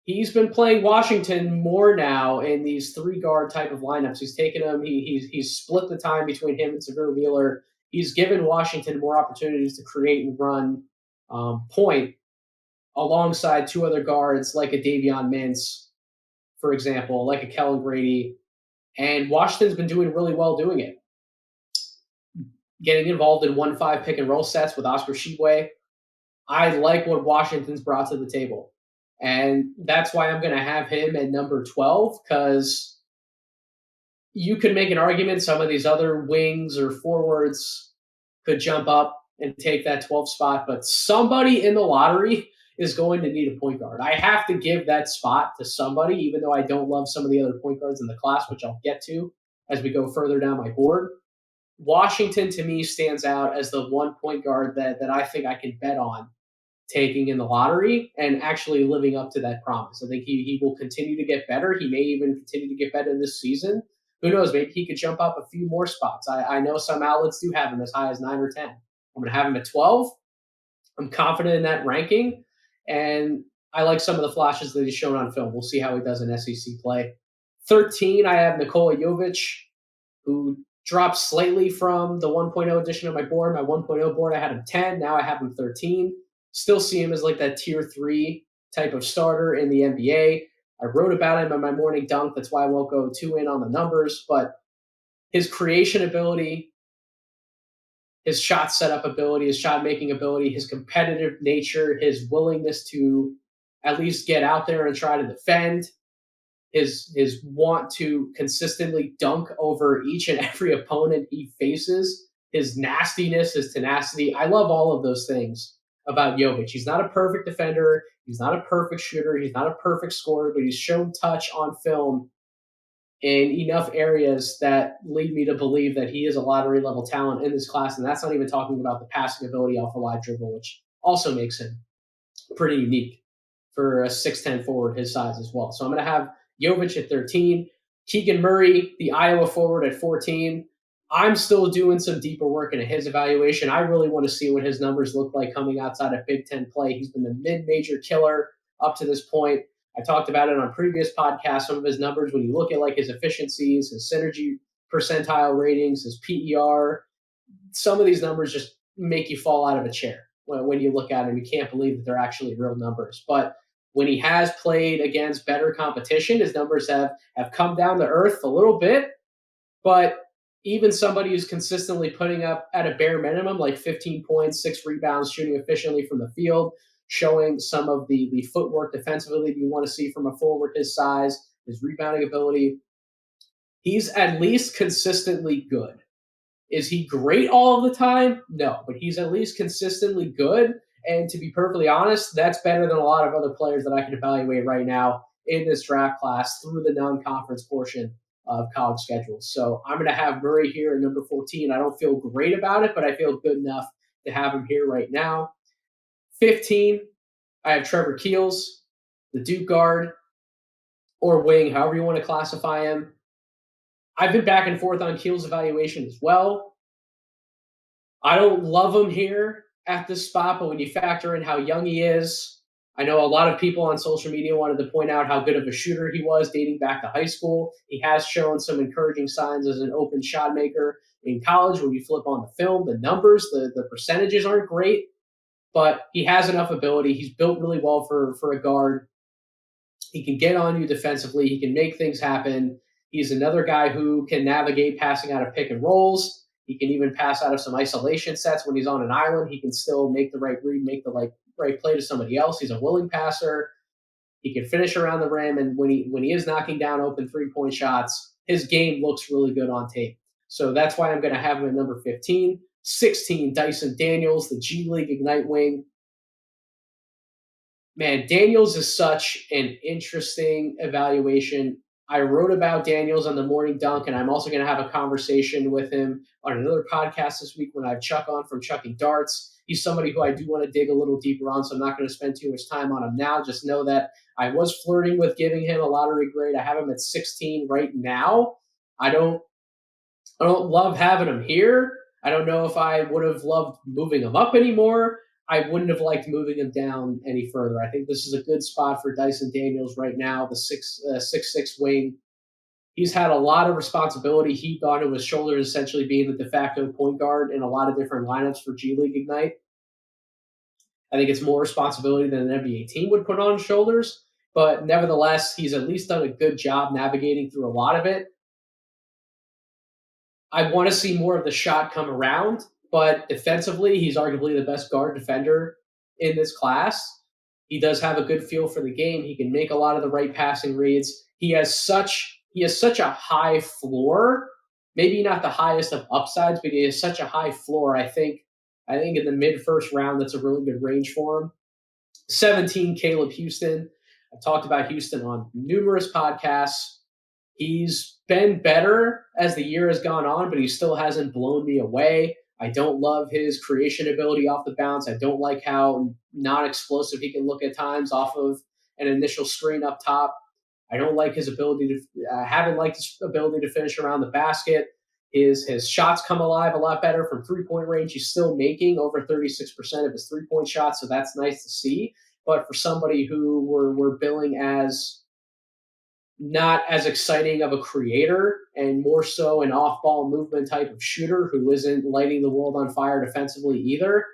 he's been playing Washington more now in these 3-guard type of lineups. He's taken them. He's split the time between him and Severe Wheeler. He's given Washington more opportunities to create and run point alongside 2 other guards like a Davion Mintz, for example, like a Kellen Grady. And Washington's been doing really well doing it. Getting involved in 1-5 pick and roll sets with Oscar Tshiebwe. I like what Washington's brought to the table. And that's why I'm going to have him at number 12, because you could make an argument some of these other wings or forwards could jump up and take that 12 spot, but somebody in the lottery is going to need a point guard. I have to give that spot to somebody, even though I don't love some of the other point guards in the class, which I'll get to as we go further down my board. Washington, to me, stands out as the one point guard that I think I can bet on taking in the lottery and actually living up to that promise. I think he will continue to get better. He may even continue to get better this season. Who knows? Maybe he could jump up a few more spots. I know some outlets do have him as high as 9 or 10. I'm going to have him at 12. I'm confident in that ranking, and I like some of the flashes that he's shown on film. We'll see how he does in SEC play. 13, I have Nikola Jovich, who dropped slightly from the 1.0 edition of my board. My 1.0 board, I had him 10. Now I have him 13. Still see him as like that tier 3 type of starter in the NBA. I wrote about him in my morning dunk. That's why I won't go too in on the numbers. But his creation ability, his shot setup ability, his shot making ability, his competitive nature, his willingness to at least get out there and try to defend, his want to consistently dunk over each and every opponent he faces, his nastiness, his tenacity. I love all of those things about Jovich. He's not a perfect defender. He's not a perfect shooter. He's not a perfect scorer, but he's shown touch on film in enough areas that lead me to believe that he is a lottery level talent in this class. And that's not even talking about the passing ability off a live dribble, which also makes him pretty unique for a 6'10 forward his size as well. So I'm going to have Jovich at 13, Keegan Murray, the Iowa forward, at 14. I'm still doing some deeper work into his evaluation. I really want to see what his numbers look like coming outside of Big Ten play. He's been the mid-major killer up to this point. I talked about it on previous podcasts, some of his numbers. When you look at like his efficiencies, his synergy percentile ratings, his PER, some of these numbers just make you fall out of a chair when you look at them. You can't believe that they're actually real numbers. But when he has played against better competition, his numbers have come down to earth a little bit. But even somebody who's consistently putting up at a bare minimum, like 15 points, 6 rebounds, shooting efficiently from the field, showing some of the footwork defensively you want to see from a forward his size, his rebounding ability, he's at least consistently good. Is he great all of the time? No, but he's at least consistently good. And to be perfectly honest, that's better than a lot of other players that I can evaluate right now in this draft class through the non-conference portion of college schedules. So I'm going to have Murray here at number 14. I don't feel great about it, but I feel good enough to have him here right now. 15, I have Trevor Keels, the Duke guard, or wing, however you want to classify him. I've been back and forth on Keels' evaluation as well. I don't love him here at this spot, but when you factor in how young he is, I know a lot of people on social media wanted to point out how good of a shooter he was dating back to high school. He has shown some encouraging signs as an open shot maker in college. When you flip on the film, the numbers, the percentages aren't great, but he has enough ability. He's built really well for a guard. He can get on you defensively. He can make things happen. He's another guy who can navigate passing out of pick and rolls. He can even pass out of some isolation sets when he's on an island. He can still make the right read, make the right play to somebody else. He's a willing passer. He can finish around the rim, and when he is knocking down open three-point shots, his game looks really good on tape. So that's why I'm going to have him at number 15. 16, Dyson Daniels, the G League Ignite wing. Man, Daniels is such an interesting evaluation. I wrote about Daniels on the Morning Dunk, and I'm also going to have a conversation with him on another podcast this week when I have Chuck on from Chucking Darts. He's somebody who I do want to dig a little deeper on, so I'm not going to spend too much time on him now. Just know that I was flirting with giving him a lottery grade. I have him at 16 right now. I don't love having him here. I don't know if I would have loved moving him up anymore. I wouldn't have liked moving him down any further. I think this is a good spot for Dyson Daniels right now, the 6'6" wing. He's had a lot of responsibility heaped onto his shoulders, essentially being the de facto point guard in a lot of different lineups for G League Ignite. I think it's more responsibility than an NBA team would put on his shoulders, but nevertheless, he's at least done a good job navigating through a lot of it. I want to see more of the shot come around, but defensively, he's arguably the best guard defender in this class. He does have a good feel for the game. He can make a lot of the right passing reads. He has such a high floor, maybe not the highest of upsides, but he has such a high floor. I think in the mid-first round, that's a really good range for him. 17, Caleb Houston. I've talked about Houston on numerous podcasts. He's been better as the year has gone on, but he still hasn't blown me away. I don't love his creation ability off the bounce. I don't like how not explosive he can look at times off of an initial screen up top. I don't like his ability to haven't liked his ability to finish around the basket. His shots come alive a lot better from three-point range. He's still making over 36% of his three-point shots, so that's nice to see. But for somebody who we're billing as not as exciting of a creator and more so an off-ball movement type of shooter who isn't lighting the world on fire defensively either,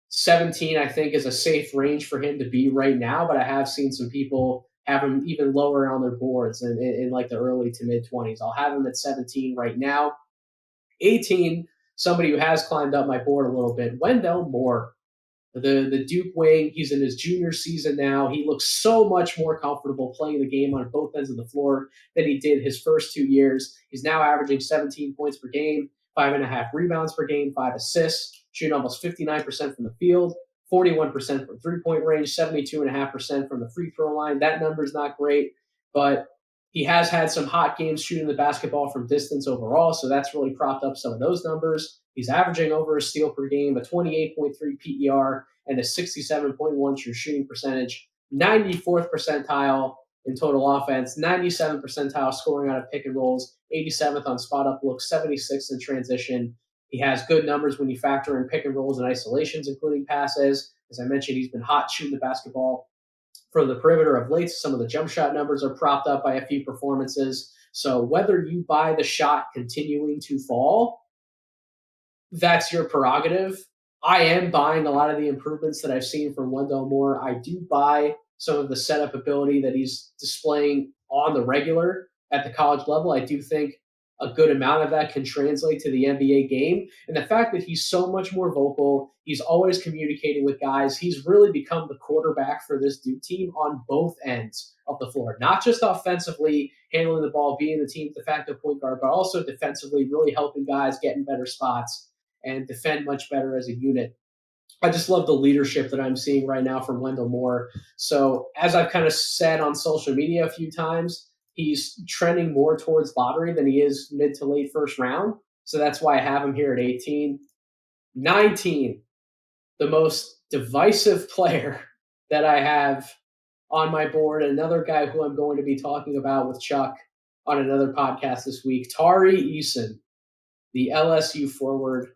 17, I think, is a safe range for him to be right now, but I have seen some people have him even lower on their boards in like the early to mid 20s. I'll have him at 17 right now. 18, somebody who has climbed up my board a little bit, Wendell Moore. The Duke wing, he's in his junior season now. He looks so much more comfortable playing the game on both ends of the floor than he did his first 2 years. He's now averaging 17 points per game, 5.5 rebounds per game, 5 assists, shooting almost 59% from the field, 41% from three-point range, 72.5% from the free throw line. That number's not great, but he has had some hot games shooting the basketball from distance overall, so that's really propped up some of those numbers. He's averaging over a steal per game, a 28.3 PER, and a 67.1 true shooting percentage, 94th percentile in total offense, 97th percentile scoring out of pick and rolls, 87th on spot up looks, 76th in transition. He has good numbers when you factor in pick and rolls and isolations, including passes. As I mentioned, he's been hot shooting the basketball from the perimeter of late. Some of the jump shot numbers are propped up by a few performances. So whether you buy the shot continuing to fall, that's your prerogative. I am buying a lot of the improvements that I've seen from Wendell Moore. I do buy some of the setup ability that he's displaying on the regular at the college level. I do think a good amount of that can translate to the NBA game. And the fact that he's so much more vocal, he's always communicating with guys. He's really become the quarterback for this Duke team on both ends of the floor, not just offensively handling the ball, being the team's de facto point guard, but also defensively really helping guys get in better spots and defend much better as a unit. I just love the leadership that I'm seeing right now from Wendell Moore. So as I've kind of said on social media a few times, he's trending more towards lottery than he is mid to late first round. So that's why I have him here at 18. 19, the most divisive player that I have on my board, another guy who I'm going to be talking about with Chuck on another podcast this week, Tari Eason, the LSU forward.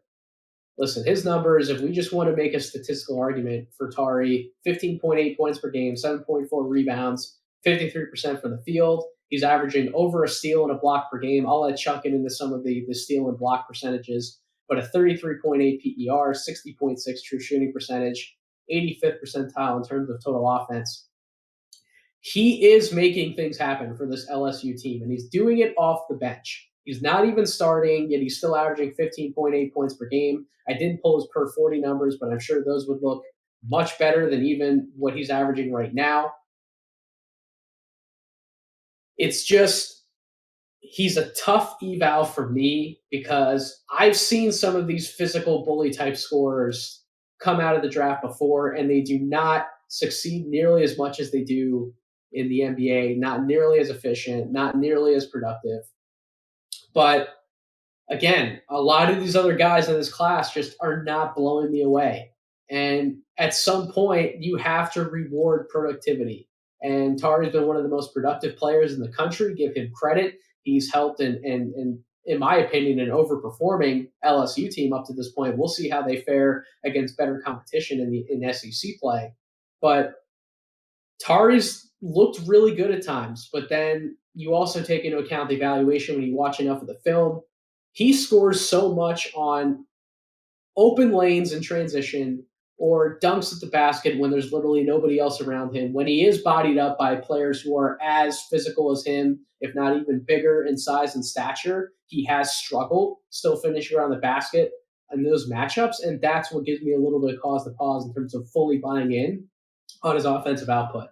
Listen, his numbers, if we just want to make a statistical argument for Tari, 15.8 points per game, 7.4 rebounds, 53% from the field. He's averaging over a steal and a block per game. I'll let Chuck get into some of the steal and block percentages, but a 33.8 PER, 60.6 true shooting percentage, 85th percentile in terms of total offense. He is making things happen for this LSU team, and he's doing it off the bench. He's not even starting, yet he's still averaging 15.8 points per game. I didn't pull his per 40 numbers, but I'm sure those would look much better than even what he's averaging right now. It's just, he's a tough eval for me because I've seen some of these physical bully type scorers come out of the draft before, and they do not succeed nearly as much as they do in the NBA, not nearly as efficient, not nearly as productive. But again, a lot of these other guys in this class just are not blowing me away. And at some point, you have to reward productivity. And Tari's been one of the most productive players in the country. Give him credit. He's helped in my opinion, an overperforming LSU team up to this point. We'll see how they fare against better competition in SEC play. But Tari's looked really good at times, but then you also take into account the evaluation when you watch enough of the film. He scores so much on open lanes in transition or dunks at the basket when there's literally nobody else around him. When he is bodied up by players who are as physical as him, if not even bigger in size and stature, he has struggled still finishing around the basket in those matchups, and that's what gives me a little bit of cause to pause in terms of fully buying in on his offensive output.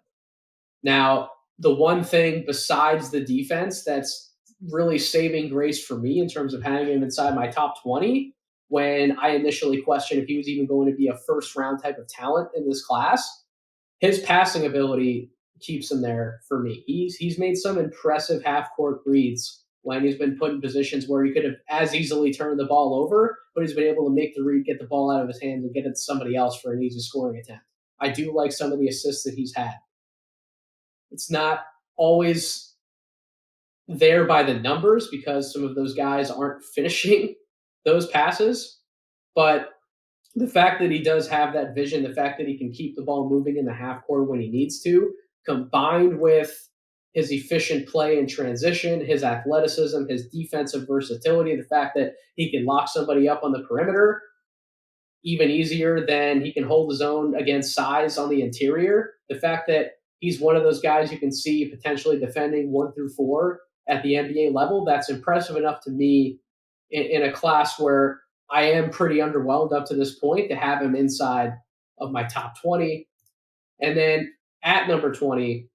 Now, the one thing besides the defense that's really saving grace for me in terms of having him inside my top 20, when I initially questioned if he was even going to be a first-round type of talent in this class, his passing ability keeps him there for me. He's made some impressive half-court reads when he's been put in positions where he could have as easily turned the ball over, but he's been able to make the read, get the ball out of his hands, and get it to somebody else for an easy scoring attempt. I do like some of the assists that he's had. It's not always there by the numbers because some of those guys aren't finishing those passes, but the fact that he does have that vision, the fact that he can keep the ball moving in the half court when he needs to, combined with his efficient play in transition, his athleticism, his defensive versatility, the fact that he can lock somebody up on the perimeter even easier than he can hold his own against size on the interior, the fact that he's one of those guys you can see potentially defending 1 through 4 at the NBA level. That's impressive enough to me in a class where I am pretty underwhelmed up to this point to have him inside of my top 20. And then at number 20,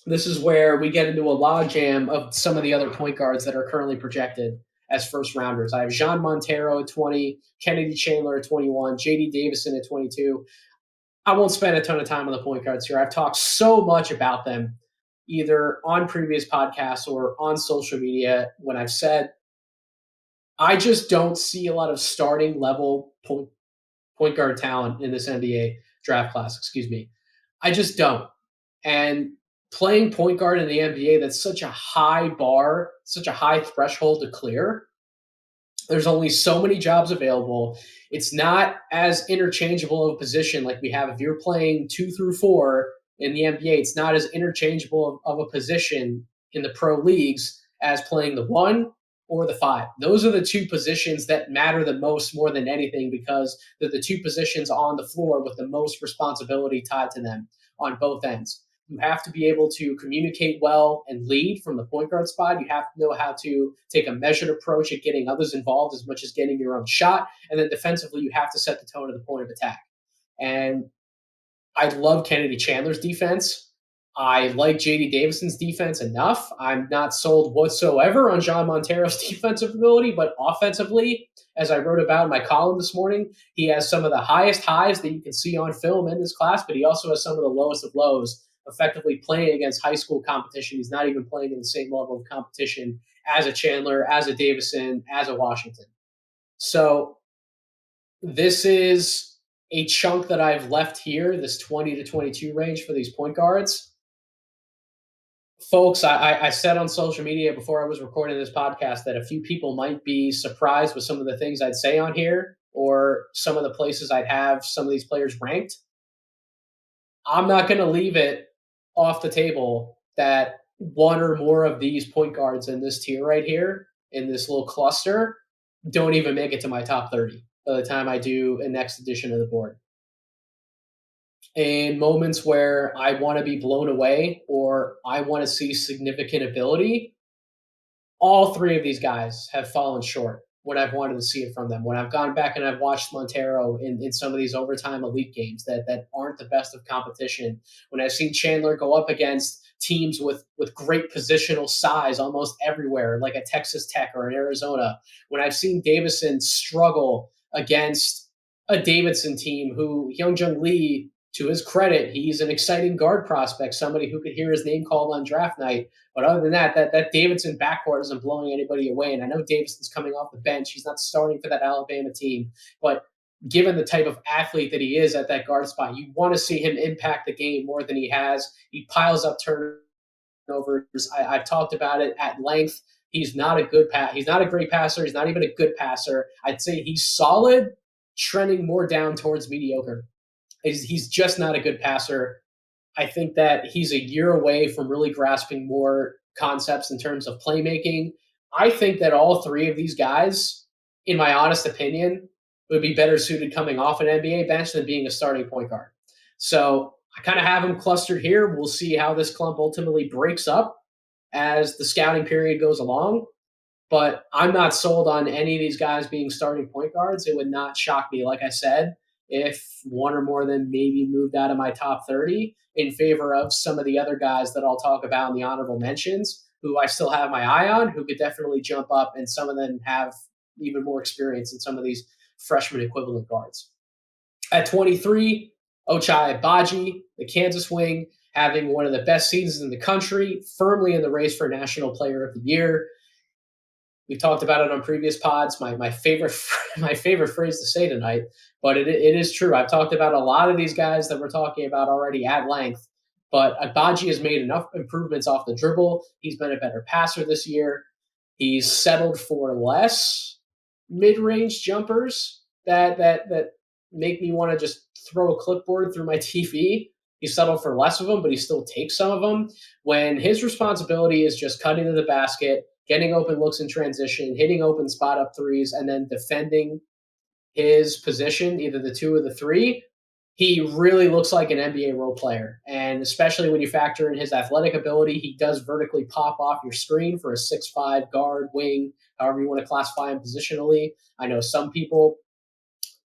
this is where we get into a logjam of some of the other point guards that are currently projected as first rounders. I have Jean Montero at 20, Kennedy Chandler at 21, JD Davison at 22. I won't spend a ton of time on the point guards here. I've talked so much about them either on previous podcasts or on social media when I've said I just don't see a lot of starting level point guard talent in this NBA draft class. Excuse me. I just don't. And playing point guard in the NBA, that's such a high bar, such a high threshold to clear. There's only so many jobs available. It's not as interchangeable of a position like we have. If you're playing 2 through 4 in the NBA, it's not as interchangeable of a position in the pro leagues as playing the 1 or the 5. Those are the 2 positions that matter the most more than anything because they're the 2 positions on the floor with the most responsibility tied to them on both ends. You have to be able to communicate well and lead from the point guard spot. You have to know how to take a measured approach at getting others involved as much as getting your own shot. And then defensively, you have to set the tone at the point of attack. And I love Kennedy Chandler's defense. I like JD Davison's defense enough. I'm not sold whatsoever on Jean Montero's defensive ability, but offensively, as I wrote about in my column this morning, he has some of the highest highs that you can see on film in this class, but he also has some of the lowest of lows, effectively playing against high school competition. He's not even playing in the same level of competition as a Chandler, as a Davison, as a Washington. So this is a chunk that I've left here, this 20 to 22 range for these point guards. Folks, I said on social media before I was recording this podcast that a few people might be surprised with some of the things I'd say on here or some of the places I'd have some of these players ranked. I'm not going to leave it off the table that one or more of these point guards in this tier right here, in this little cluster, don't even make it to my top 30 by the time I do a next edition of the board. In moments where I want to be blown away or I want to see significant ability, all 3 of these guys have fallen short when I've wanted to see it from them. When I've gone back and I've watched Montero in some of these overtime elite games that aren't the best of competition, when I've seen Chandler go up against teams with great positional size almost everywhere, like a Texas Tech or an Arizona, when I've seen Davison struggle against a Davidson team who Hyunjung Lee, to his credit, he's an exciting guard prospect, somebody who could hear his name called on draft night. But other than that Davidson backcourt isn't blowing anybody away. And I know Davidson's coming off the bench. He's not starting for that Alabama team. But given the type of athlete that he is at that guard spot, you want to see him impact the game more than he has. He piles up turnovers. I've talked about it at length. He's not a good He's not a great passer. He's not even a good passer. I'd say he's solid, trending more down towards mediocre. He's just not a good passer. I think that he's a year away from really grasping more concepts in terms of playmaking. I think that all 3 of these guys, in my honest opinion, would be better suited coming off an NBA bench than being a starting point guard. So I kind of have them clustered here. We'll see how this clump ultimately breaks up as the scouting period goes along. But I'm not sold on any of these guys being starting point guards. It would not shock me, like I said, if one or more of them maybe moved out of my top 30 in favor of some of the other guys that I'll talk about in the honorable mentions, who I still have my eye on, who could definitely jump up, and some of them have even more experience than some of these freshman equivalent guards. At 23, Ochai Agbaji, the Kansas wing, having one of the best seasons in the country, firmly in the race for National Player of the Year. We talked about it on previous pods. My favorite phrase to say tonight, but it is true. I've talked about a lot of these guys that we're talking about already at length, but Agbaji has made enough improvements off the dribble. He's been a better passer this year. He's settled for less mid-range jumpers that make me want to just throw a clipboard through my TV. He settled for less of them, but he still takes some of them. When his responsibility is just cutting to the basket, getting open looks in transition, hitting open spot up threes, and then defending his position, either the 2 or the 3, He really looks like an NBA role player. And especially when you factor in his athletic ability, he does vertically pop off your screen for a 6'5" guard, wing, however you want to classify him positionally. I know some people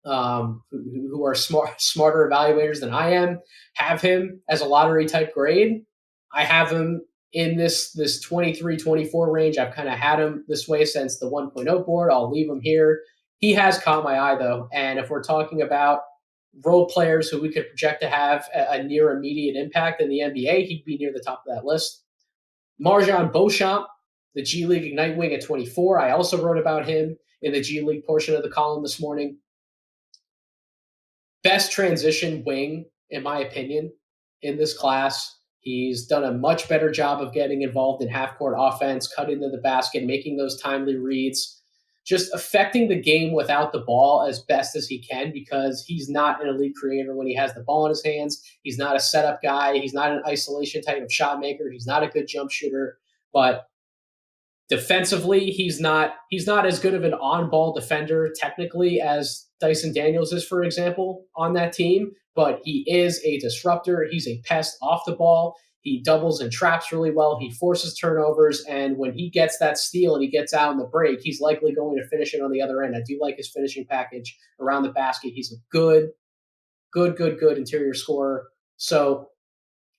who are smarter evaluators than I am have him as a lottery type grade. I have him in this 23-24 range. I've kind of had him this way since the 1.0 board. I'll leave him here. He has caught my eye though. And if we're talking about role players who we could project to have a near immediate impact in the NBA, he'd be near the top of that list. Marjon Beauchamp, the G League Ignite wing at 24. I also wrote about him in the G League portion of the column this morning. Best transition wing, in my opinion, in this class. He's done a much better job of getting involved in half-court offense, cutting to the basket, making those timely reads, just affecting the game without the ball as best as he can, because he's not an elite creator when he has the ball in his hands. He's not a setup guy. He's not an isolation type of shot maker. He's not a good jump shooter. But defensively, he's not as good of an on-ball defender technically as Dyson Daniels is, for example, on that team, but he is a disruptor. He's a pest off the ball. He doubles and traps really well. He forces turnovers, and when he gets that steal and he gets out in the break, he's likely going to finish it on the other end. I do like his finishing package around the basket. He's a good interior scorer. So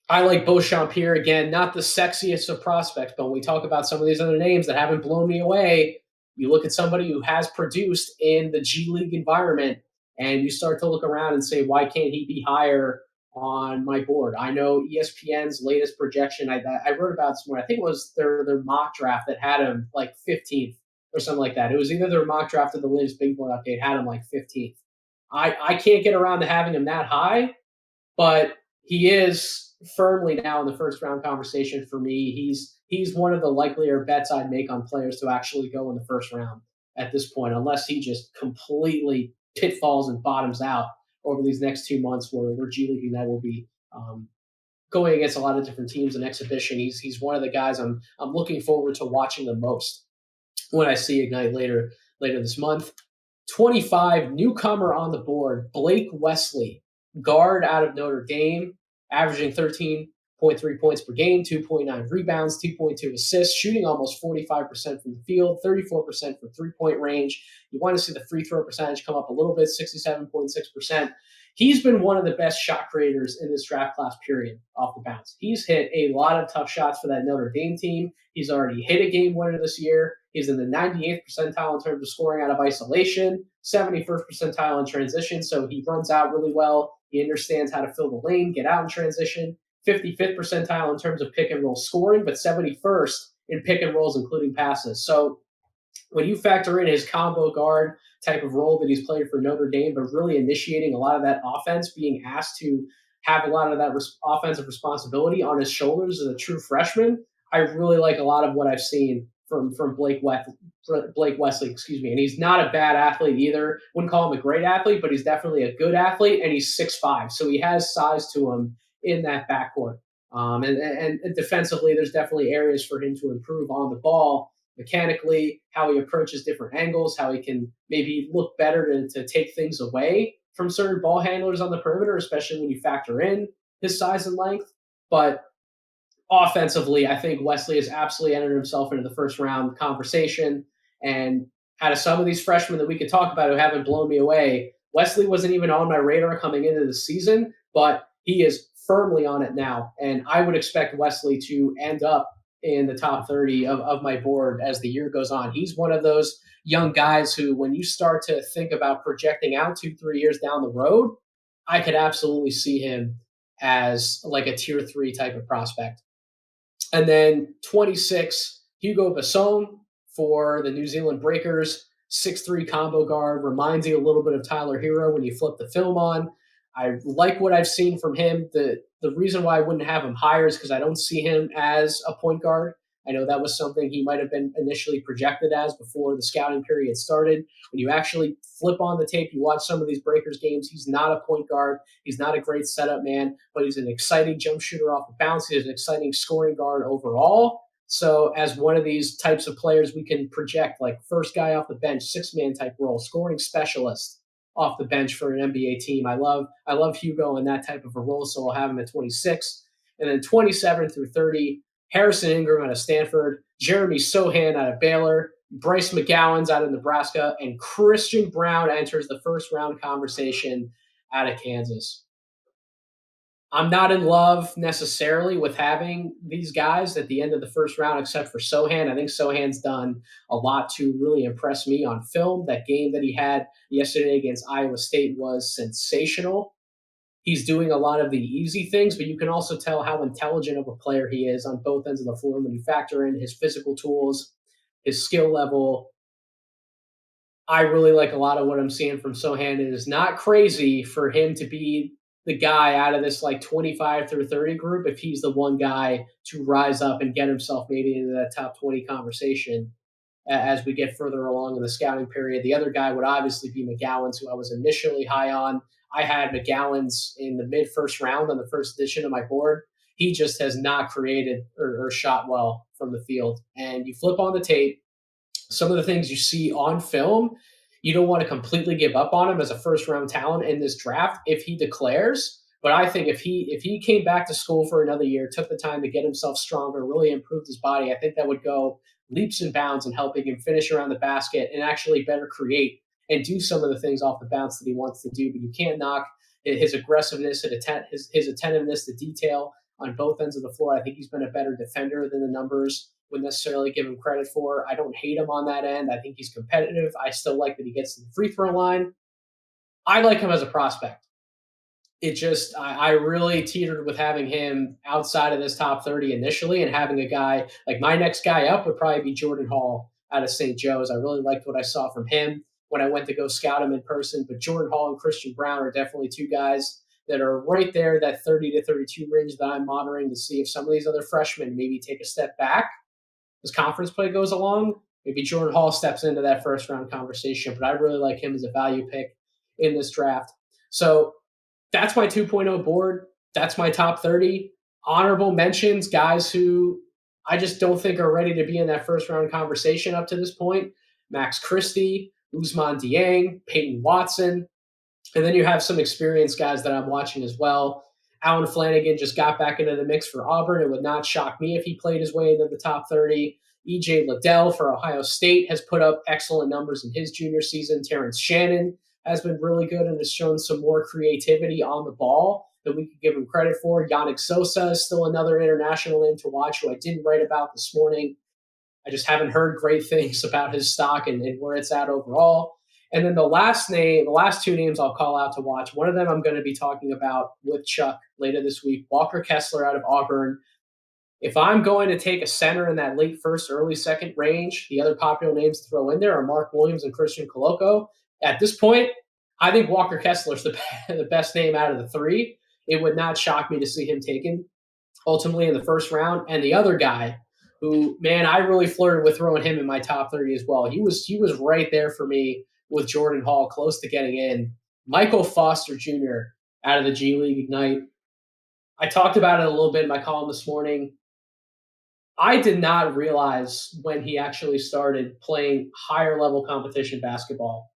I like Beauchamp here. Again, not the sexiest of prospects, but when we talk about some of these other names that haven't blown me away, you look at somebody who has produced in the G League environment, and you start to look around and say, why can't he be higher on my board? I know ESPN's latest projection, I wrote about this morning. I think it was their mock draft that had him like 15th or something like that. It was either their mock draft or the latest Big Board update had him like 15th. I can't get around to having him that high, but he is firmly now in the first round conversation for me. He's one of the likelier bets I'd make on players to actually go in the first round at this point, unless he just completely pitfalls and bottoms out over these next 2 months where G League Ignite will be going against a lot of different teams in exhibition. He's one of the guys I'm looking forward to watching the most when I see Ignite later this month. 25, newcomer on the board, Blake Wesley, guard out of Notre Dame, averaging 13.3 points per game, 2.9 rebounds, 2.2 assists, shooting almost 45% from the field, 34% from three-point range. You want to see the free throw percentage come up a little bit, 67.6%. He's been one of the best shot creators in this draft class, period, off the bounce. He's hit a lot of tough shots for that Notre Dame team. He's already hit a game winner this year. He's in the 98th percentile in terms of scoring out of isolation, 71st percentile in transition, so he runs out really well. He understands how to fill the lane, get out in transition. 55th percentile in terms of pick and roll scoring, but 71st in pick and rolls, including passes. So when you factor in his combo guard type of role that he's played for Notre Dame, but really initiating a lot of that offense, being asked to have a lot of that offensive responsibility on his shoulders as a true freshman, I really like a lot of what I've seen from Blake Wesley, and he's not a bad athlete either. Wouldn't call him a great athlete, but he's definitely a good athlete, and he's 6'5", so he has size to him in that backcourt. And defensively, there's definitely areas for him to improve on the ball, mechanically, how he approaches different angles, how he can maybe look better to take things away from certain ball handlers on the perimeter, especially when you factor in his size and length. But offensively, I think Wesley has absolutely entered himself into the first round conversation. And out of some of these freshmen that we could talk about who haven't blown me away, Wesley wasn't even on my radar coming into the season, but he is firmly on it now. And I would expect Wesley to end up in the top 30 of my board as the year goes on. He's one of those young guys who, when you start to think about projecting out 2-3 years down the road, I could absolutely see him as like a tier 3 type of prospect. And then 26, Hugo Bason for the New Zealand Breakers, 6'3" combo guard, reminds you a little bit of Tyler Hero when you flip the film on. I like what I've seen from him. The reason why I wouldn't have him higher is because I don't see him as a point guard. I know that was something he might have been initially projected as before the scouting period started. When you actually flip on the tape, you watch some of these Breakers games, he's not a point guard. He's not a great setup man, but he's an exciting jump shooter off the bounce. He's an exciting scoring guard overall. So as one of these types of players we can project, like first guy off the bench, six-man type role, scoring specialist off the bench for an NBA team. I love Hugo in that type of a role, so I'll have him at 26. And then 27 through 30, Harrison Ingram out of Stanford, Jeremy Sohan out of Baylor, Bryce McGowan's out of Nebraska, and Christian Brown enters the first round conversation out of Kansas. I'm not in love necessarily with having these guys at the end of the first round, except for Sohan. I think Sohan's done a lot to really impress me on film. That game that he had yesterday against Iowa State was sensational. He's doing a lot of the easy things, but you can also tell how intelligent of a player he is on both ends of the floor when you factor in his physical tools, his skill level. I really like a lot of what I'm seeing from Sohan. It is not crazy for him to be the guy out of this like 25 through 30 group if he's the one guy to rise up and get himself maybe into that top 20 conversation as we get further along in the scouting period. The other guy would obviously be McGowan's, who I was initially high on. I had McGowan's in the mid-first round on the first edition of my board. He just has not created or shot well from the field. And you flip on the tape, some of the things you see on film, you don't want to completely give up on him as a first-round talent in this draft if he declares. But I think if he came back to school for another year, took the time to get himself stronger, really improved his body, I think that would go leaps and bounds in helping him finish around the basket and actually better create and do some of the things off the bounce that he wants to do. But you can't knock his aggressiveness and his attentiveness to detail on both ends of the floor. I think he's been a better defender than the numbers would necessarily give him credit for. I don't hate him on that end. I think he's competitive. I still like that he gets to the free throw line. I like him as a prospect. It just, I really teetered with having him outside of this top 30 initially and having a guy, like my next guy up would probably be Jordan Hall out of St. Joe's. I really liked what I saw from him when I went to go scout him in person. But Jordan Hall and Christian Brown are definitely two guys that are right there, that 30 to 32 range that I'm monitoring to see if some of these other freshmen maybe take a step back as conference play goes along. Maybe Jordan Hall steps into that first round conversation, but I really like him as a value pick in this draft. So that's my 2.0 board. That's my top 30. Honorable mentions, guys who I just don't think are ready to be in that first round conversation up to this point. Max Christie, Ousmane Dieng, Peyton Watson. And then you have some experienced guys that I'm watching as well. Alan Flanagan just got back into the mix for Auburn. It would not shock me if he played his way into the top 30. E.J. Liddell for Ohio State has put up excellent numbers in his junior season. Terrence Shannon has been really good and has shown some more creativity on the ball that we could give him credit for. Yannick Sosa is still another international name to watch who I didn't write about this morning. I just haven't heard great things about his stock and where it's at overall. And then the last two names I'll call out to watch. One of them I'm going to be talking about with Chuck later this week, Walker Kessler out of Auburn. If I'm going to take a center in that late first, early second range, the other popular names to throw in there are Mark Williams and Christian Coloco. At this point, I think Walker Kessler's the best name out of the three. It would not shock me to see him taken ultimately in the first round. And the other guy who, man, I really flirted with throwing him in my top 30 as well. He was right there for me with Jordan Hall, close to getting in. Michael Foster Jr. out of the G League Ignite. I talked about it a little bit in my column this morning. I did not realize when he actually started playing higher level competition basketball.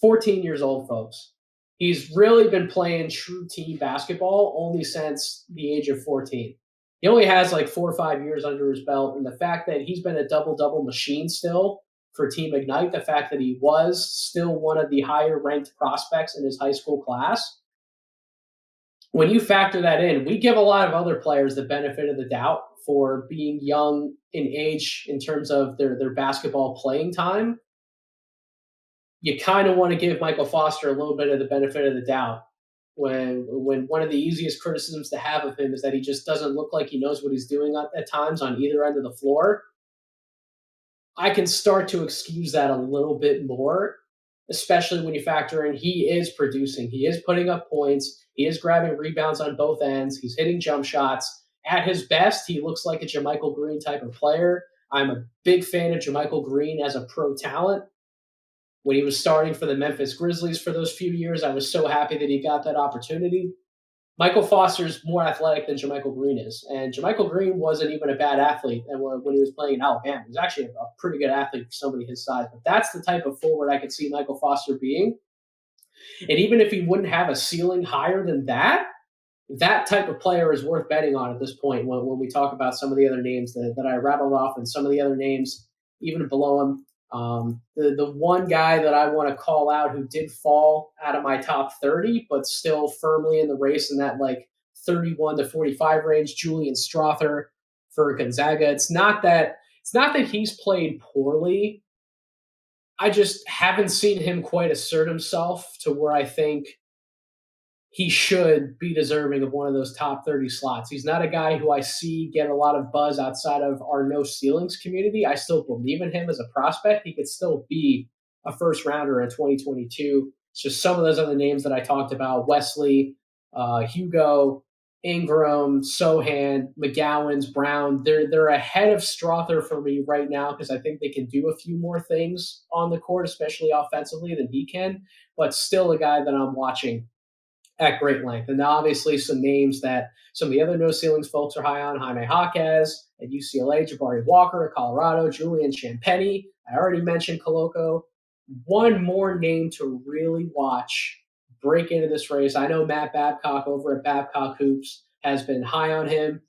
14 years old, folks. He's really been playing true team basketball only since the age of 14. He only has like 4 or 5 years under his belt. And the fact that he's been a double-double machine still for Team Ignite, the fact that he was still one of the higher-ranked prospects in his high school class, when you factor that in, we give a lot of other players the benefit of the doubt for being young in age in terms of their basketball playing time. You kind of want to give Michael Foster a little bit of the benefit of the doubt when one of the easiest criticisms to have of him is that he just doesn't look like he knows what he's doing at times on either end of the floor. I can start to excuse that a little bit more, especially when you factor in he is producing. He is putting up points. He is grabbing rebounds on both ends. He's hitting jump shots. At his best, he looks like a JaMychal Green type of player. I'm a big fan of JaMychal Green as a pro talent. When he was starting for the Memphis Grizzlies for those few years, I was so happy that he got that opportunity. Michael Foster's more athletic than JaMychal Green is. And JaMychal Green wasn't even a bad athlete when he was playing in Alabama. He was actually a pretty good athlete for somebody his size. But that's the type of forward I could see Michael Foster being. And even if he wouldn't have a ceiling higher than that, that type of player is worth betting on at this point when we talk about some of the other names that I rattled off and some of the other names even below him. The one guy that I want to call out who did fall out of my top 30, but still firmly in the race in that like 31 to 45 range, Julian Strother for Gonzaga. It's not that he's played poorly. I just haven't seen him quite assert himself to where I think he should be deserving of one of those top 30 slots. He's not a guy who I see get a lot of buzz outside of our no ceilings community. I still believe in him as a prospect. He could still be a first rounder in 2022. It's just some of those other names that I talked about: Wesley, Hugo, Ingram, Sohan, McGowan's, Brown. They're ahead of Strother for me right now because I think they can do a few more things on the court, especially offensively, than he can. But still a guy that I'm watching at great length. And obviously some names that some of the other no ceilings folks are high on: Jaime Jaquez at UCLA, Jabari Walker at Colorado, Julian Champagnie. I already mentioned Koloko. One more name to really watch break into this race. I know Matt Babcock over at Babcock Hoops has been high on him.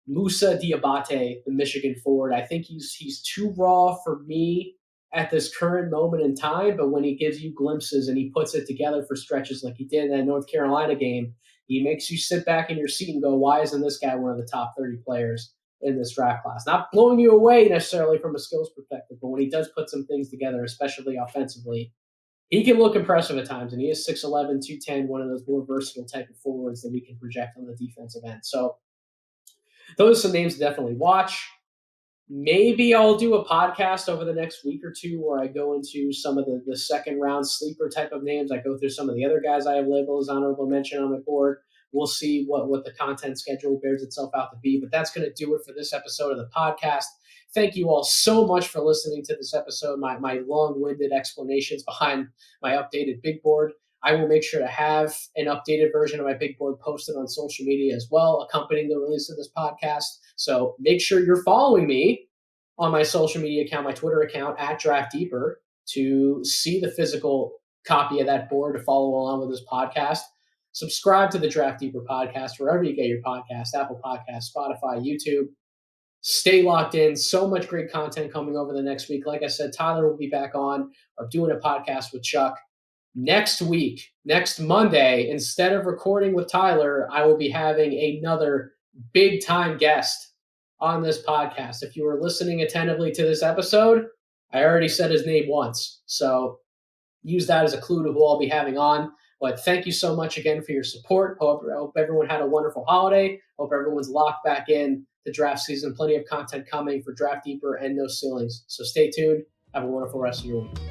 Moussa Diabate, the Michigan forward. I think he's too raw for me at this current moment in time, but when he gives you glimpses and he puts it together for stretches like he did in that North Carolina game, he makes you sit back in your seat and go, why isn't this guy one of the top 30 players in this draft class? Not blowing you away necessarily from a skills perspective, but when he does put some things together, especially offensively, he can look impressive at times, and he is 6'11", 210, one of those more versatile type of forwards that we can project on the defensive end. So those are some names to definitely watch. Maybe I'll do a podcast over the next week or two where I go into some of the second round sleeper type of names. I go through some of the other guys I have labeled as honorable mention on my board. We'll see what the content schedule bears itself out to be. But that's going to do it for this episode of the podcast. Thank you all so much for listening to this episode, my long-winded explanations behind my updated big board. I will make sure to have an updated version of my big board posted on social media as well, accompanying the release of this podcast. So make sure you're following me on my social media account, my Twitter account at Draft Deeper, to see the physical copy of that board to follow along with this podcast. Subscribe to the Draft Deeper podcast wherever you get your podcast: Apple Podcasts, Spotify, YouTube. Stay locked in. So much great content coming over the next week. Like I said, Tyler will be back on or doing a podcast with Chuck. Next week, next Monday, instead of recording with Tyler, I will be having another big time guest on this podcast. If you were listening attentively to this episode, I already said his name once. So use that as a clue to who I'll be having on. But thank you so much again for your support. Hope everyone had a wonderful holiday. Hope everyone's locked back in the draft season. Plenty of content coming for Draft Deeper and No Ceilings. So stay tuned. Have a wonderful rest of your week.